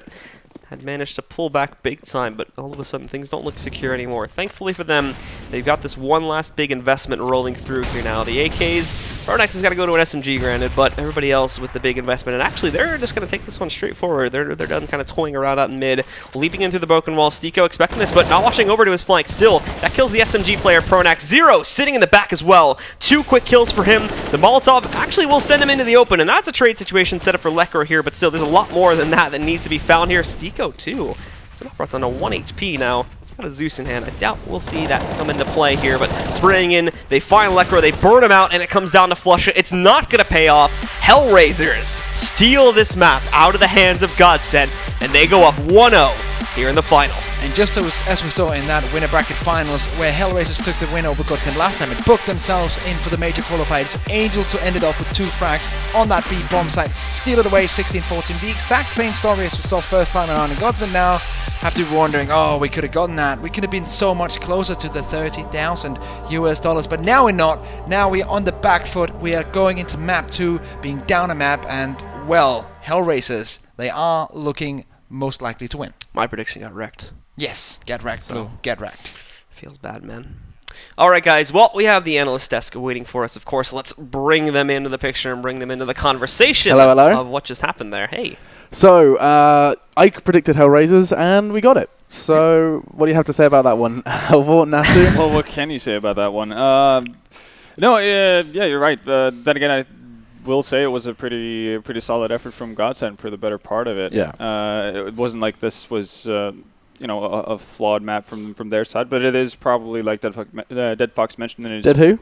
had managed to pull back big time, but all of a sudden things don't look secure anymore. Thankfully for them, they've got this one last big investment rolling through here now. The AKs, Pronax has got to go to an SMG, granted, but everybody else with the big investment, and actually they're just going to take this one straight forward. They're done kind of toying around out in mid, leaping in through the broken wall. Stiko expecting this, but not watching over to his flank. Still, that kills the SMG player, Pronax. Zero sitting in the back as well. 2 quick kills for him. The Molotov actually will send him into the open, and that's a trade situation set up for Lekro here, but still, there's a lot more than that needs to be found here. Stiko, too. So now brought down to 1 HP now. Got a Zeus in hand. I doubt we'll see that come into play here, but spraying in, they find Lekro, they burn him out, and it comes down to Flush. It's not going to pay off. Hellraisers steal this map out of the hands of Godsent, and they go up 1-0 here in the final. And just as we saw in that winner bracket finals, where Hellraisers took the win over Godsent last time and booked themselves in for the major qualifiers, Angel to end it off with 2 frags on that B bomb site, steal it away 16-14. The exact same story as we saw first time around, and Godsent now have to be wondering, oh, we could have gotten that. We could have been so much closer to the $30,000, but now we're not. Now we're on the back foot. We are going into map 2, being down a map, and, well, Hellraisers, they are looking most likely to win. My prediction got wrecked. Yes, get wrecked, Blue. Get wrecked. Feels bad, man. All right, guys. Well, we have the analyst desk waiting for us, of course. Let's bring them into the picture and bring them into the conversation Hello. of what just happened there. Hey. So, Ike predicted Hellraisers, and we got it. So, what do you have to say about that one, Halvor, Nasu? Well, what can you say about that one? No, yeah, you're right. Then again, I will say it was a pretty solid effort from Godsent for the better part of it. Yeah. It wasn't like this was a flawed map from their side, but it is probably like Dead Fox mentioned in his Dead who?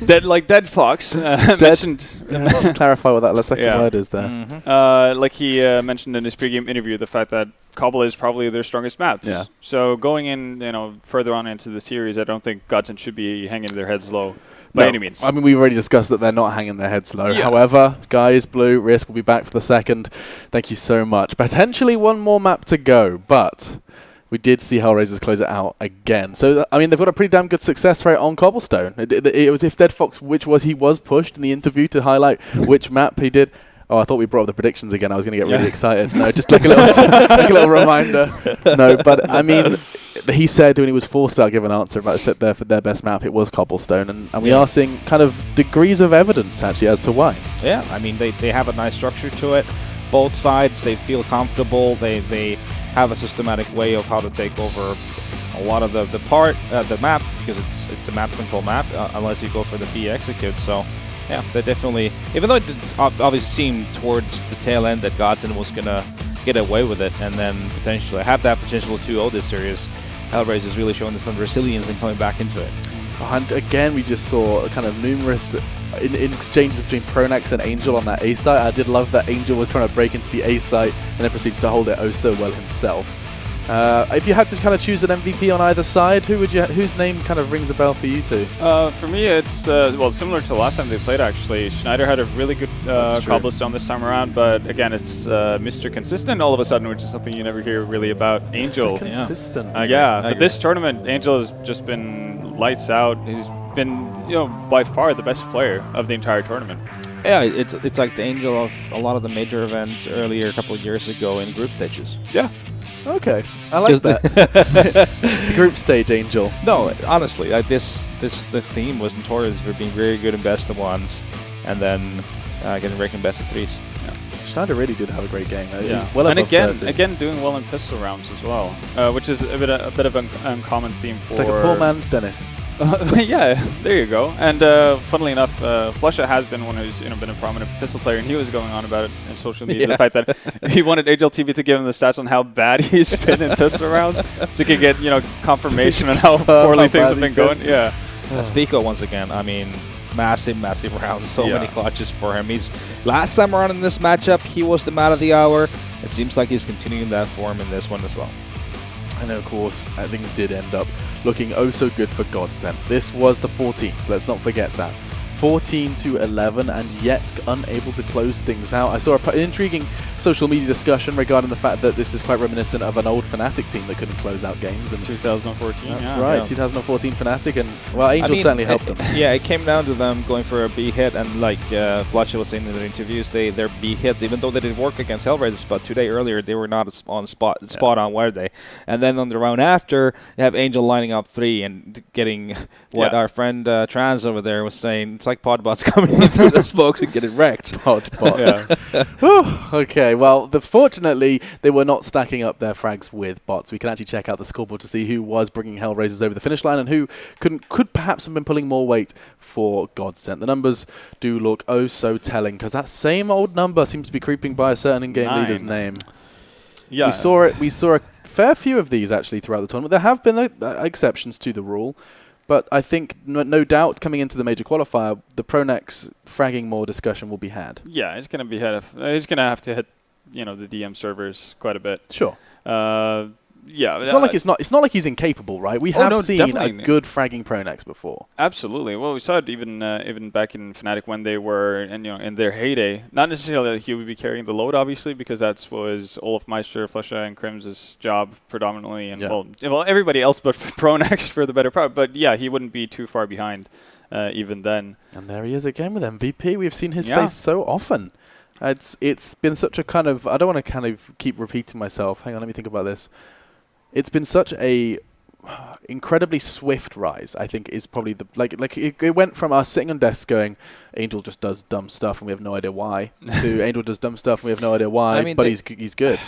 Dead Fox mentioned. Let's clarify what that second word is there. Like he mentioned in his pregame interview, the fact that Cobble is probably their strongest map. Yeah. So going in, further on into the series, I don't think Godsent should be hanging their heads low by any means. I mean, we've already discussed that they're not hanging their heads low. Yeah. However, guys, Blue, Risk will be back for the second. Thank you so much. Potentially one more map to go, but we did see Hellraisers close it out again. So, I mean, they've got a pretty damn good success rate on Cobblestone. It was if Dead Fox, he was pushed in the interview to highlight which map he did. Oh, I thought we brought up the predictions again. I was going to get really excited. No, just like a little reminder. No, but I mean, he said when he was forced to give an answer about their best map, it was Cobblestone, and we are seeing kind of degrees of evidence actually as to why. Yeah, I mean they have a nice structure to it. Both sides, they feel comfortable. They have a systematic way of how to take over a lot of the map, because it's a map control map unless you go for the B execute. So. Yeah, they definitely, even though it did obviously seemed towards the tail end that Godsent was going to get away with it and then potentially have that potential 2-0 this series, Hellraisers really showing some resilience and coming back into it. And again, we just saw kind of numerous in exchanges between Pronax and Angel on that A site. I did love that Angel was trying to break into the A site and then proceeds to hold it oh so well himself. If you had to kind of choose an MVP on either side, whose name kind of rings a bell for you two? For me, it's similar to the last time they played. Actually, Schneider had a really good Cobblestone this time around, but again, it's Mr. Consistent all of a sudden, which is something you never hear really about Angel. Mr. Consistent. But this tournament, Angel has just been lights out. He's been, by far the best player of the entire tournament. Yeah, it's like the Angel of a lot of the major events earlier, a couple of years ago in group stages. Yeah. Okay, I like that. The group stage Angel. No, honestly, this team was notorious for being very good in best of ones, and then getting wrecked in best of threes. Yeah. Schneider really did have a great game. Well, and again, doing well in pistol rounds as well, which is a bit of an uncommon theme for. It's like a poor man's Dennis. Yeah, there you go. And funnily enough, Flusha has been one who's been a prominent pistol player, and he was going on about it in social media. The fact that he wanted HLTV to give him the stats on how bad he's been in pistol rounds, so he could get confirmation on how poorly things have been going. Yeah. Spico once again. I mean, massive rounds. So many clutches for him. Last time around in this matchup, he was the man of the hour. It seems like he's continuing that form in this one as well. And of course, things did end up looking oh so good for Godsent. This was the 14th, let's not forget that. 14-11, and yet unable to close things out. I saw an intriguing social media discussion regarding the fact that this is quite reminiscent of an old Fnatic team that couldn't close out games. And 2014. That's right, 2014 Fnatic, and well, Angel certainly helped them. Yeah, it came down to them going for a B hit, and like Fletcher was saying in their interviews, their B hits, even though they did work against Hellraisers, but 2 days earlier they were not on spot on, were they? And then on the round after, you have Angel lining up 3 and getting what our friend Trans over there was saying. It's like Podbots coming in through the smokes and getting wrecked. Podbot. Okay, well, fortunately, they were not stacking up their frags with bots. We can actually check out the scoreboard to see who was bringing Hellraisers over the finish line and who could perhaps have been pulling more weight for Godsent. The numbers do look oh so telling, because that same old number seems to be creeping by a certain in-game leader's name. Yeah. We saw a fair few of these actually throughout the tournament. There have been exceptions to the rule. But I think, no doubt, coming into the major qualifier, the Pronex fragging more discussion will be had. Yeah, he's going to have to hit, the DM servers quite a bit. Sure. Yeah, it's not like he's incapable, right? We have seen a good fragging Pronex before. Absolutely. Well, we saw it even back in Fnatic when they were in their heyday. Not necessarily that he would be carrying the load, obviously, because that was Olaf Meister, Flusha, and Krim's job predominantly, and well, everybody else but Pronex for the better part. But yeah, he wouldn't be too far behind even then. And there he is again with MVP. We've seen his face so often. It's been such a kind of, I don't want to kind of keep repeating myself. Hang on, let me think about this. It's been such a incredibly swift rise, I think, is probably the it went from us sitting on desks going, Angel just does dumb stuff and we have no idea why, to Angel does dumb stuff and we have no idea why, I mean, but he's good.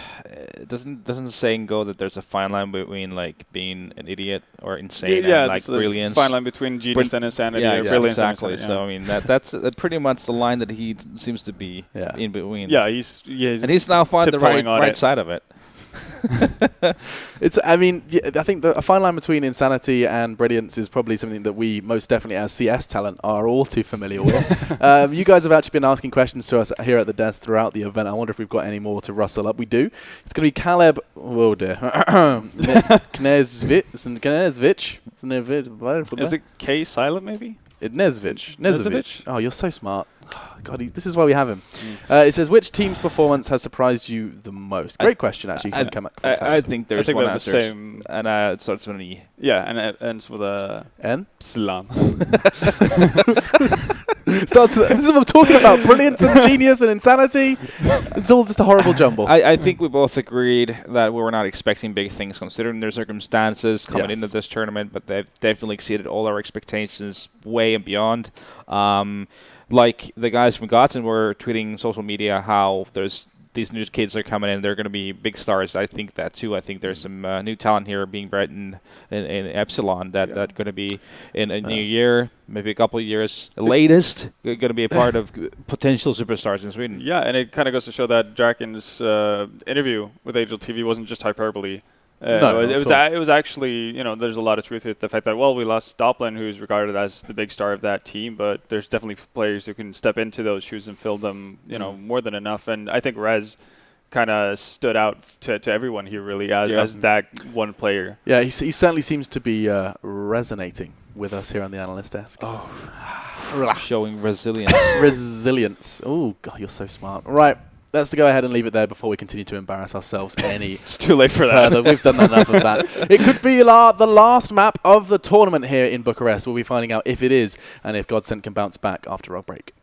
Doesn't the saying go that there's a fine line between like being an idiot or insane and like brilliance? Fine line between genius and insanity. Yeah, or brilliance exactly. And insanity, So I mean that's pretty much the line that he seems to be in between. Yeah, he's now found the tiptoeing right side of it. I think a fine line between insanity and brilliance is probably something that we most definitely as CS talent are all too familiar with. You guys have actually been asking questions to us here at the desk throughout the event. I wonder if we've got any more to rustle up. We do. It's going to be Caleb. Oh dear. Knezvich. Is it K silent maybe? Knezvich. Oh, you're so smart. God, this is why we have him. It says, which team's performance has surprised you the most? Great question, actually. I think there's one answer. The same. And it starts with an E. Yeah, and it ends with a N? Slan. This is what I'm talking about. Brilliance and genius and insanity. It's all just a horrible jumble. I think we both agreed that we were not expecting big things considering their circumstances coming into this tournament, but they've definitely exceeded all our expectations way and beyond. Like the guys from Godsent were tweeting social media how there's these new kids are coming in, they're going to be big stars. I think that too. I think there's some new talent here being bred in Epsilon that going to be in a new year, maybe a couple of years latest, going to be a part of potential superstars in Sweden. Yeah, and it kind of goes to show that Draken's interview with Angel TV wasn't just hyperbole. It was actually, there's a lot of truth to the fact that, we lost Doplin, who's regarded as the big star of that team, but there's definitely players who can step into those shoes and fill them, more than enough. And I think Rez kind of stood out to everyone here, really, as that one player. Yeah, he certainly seems to be resonating with us here on the analyst desk. Showing resilience. Resilience. Oh, God, you're so smart. Right. Let's go ahead and leave it there before we continue to embarrass ourselves any It's too late for further. that. We've done enough of that. It could be the last map of the tournament here in Bucharest. We'll be finding out if it is and if Godsent can bounce back after our break.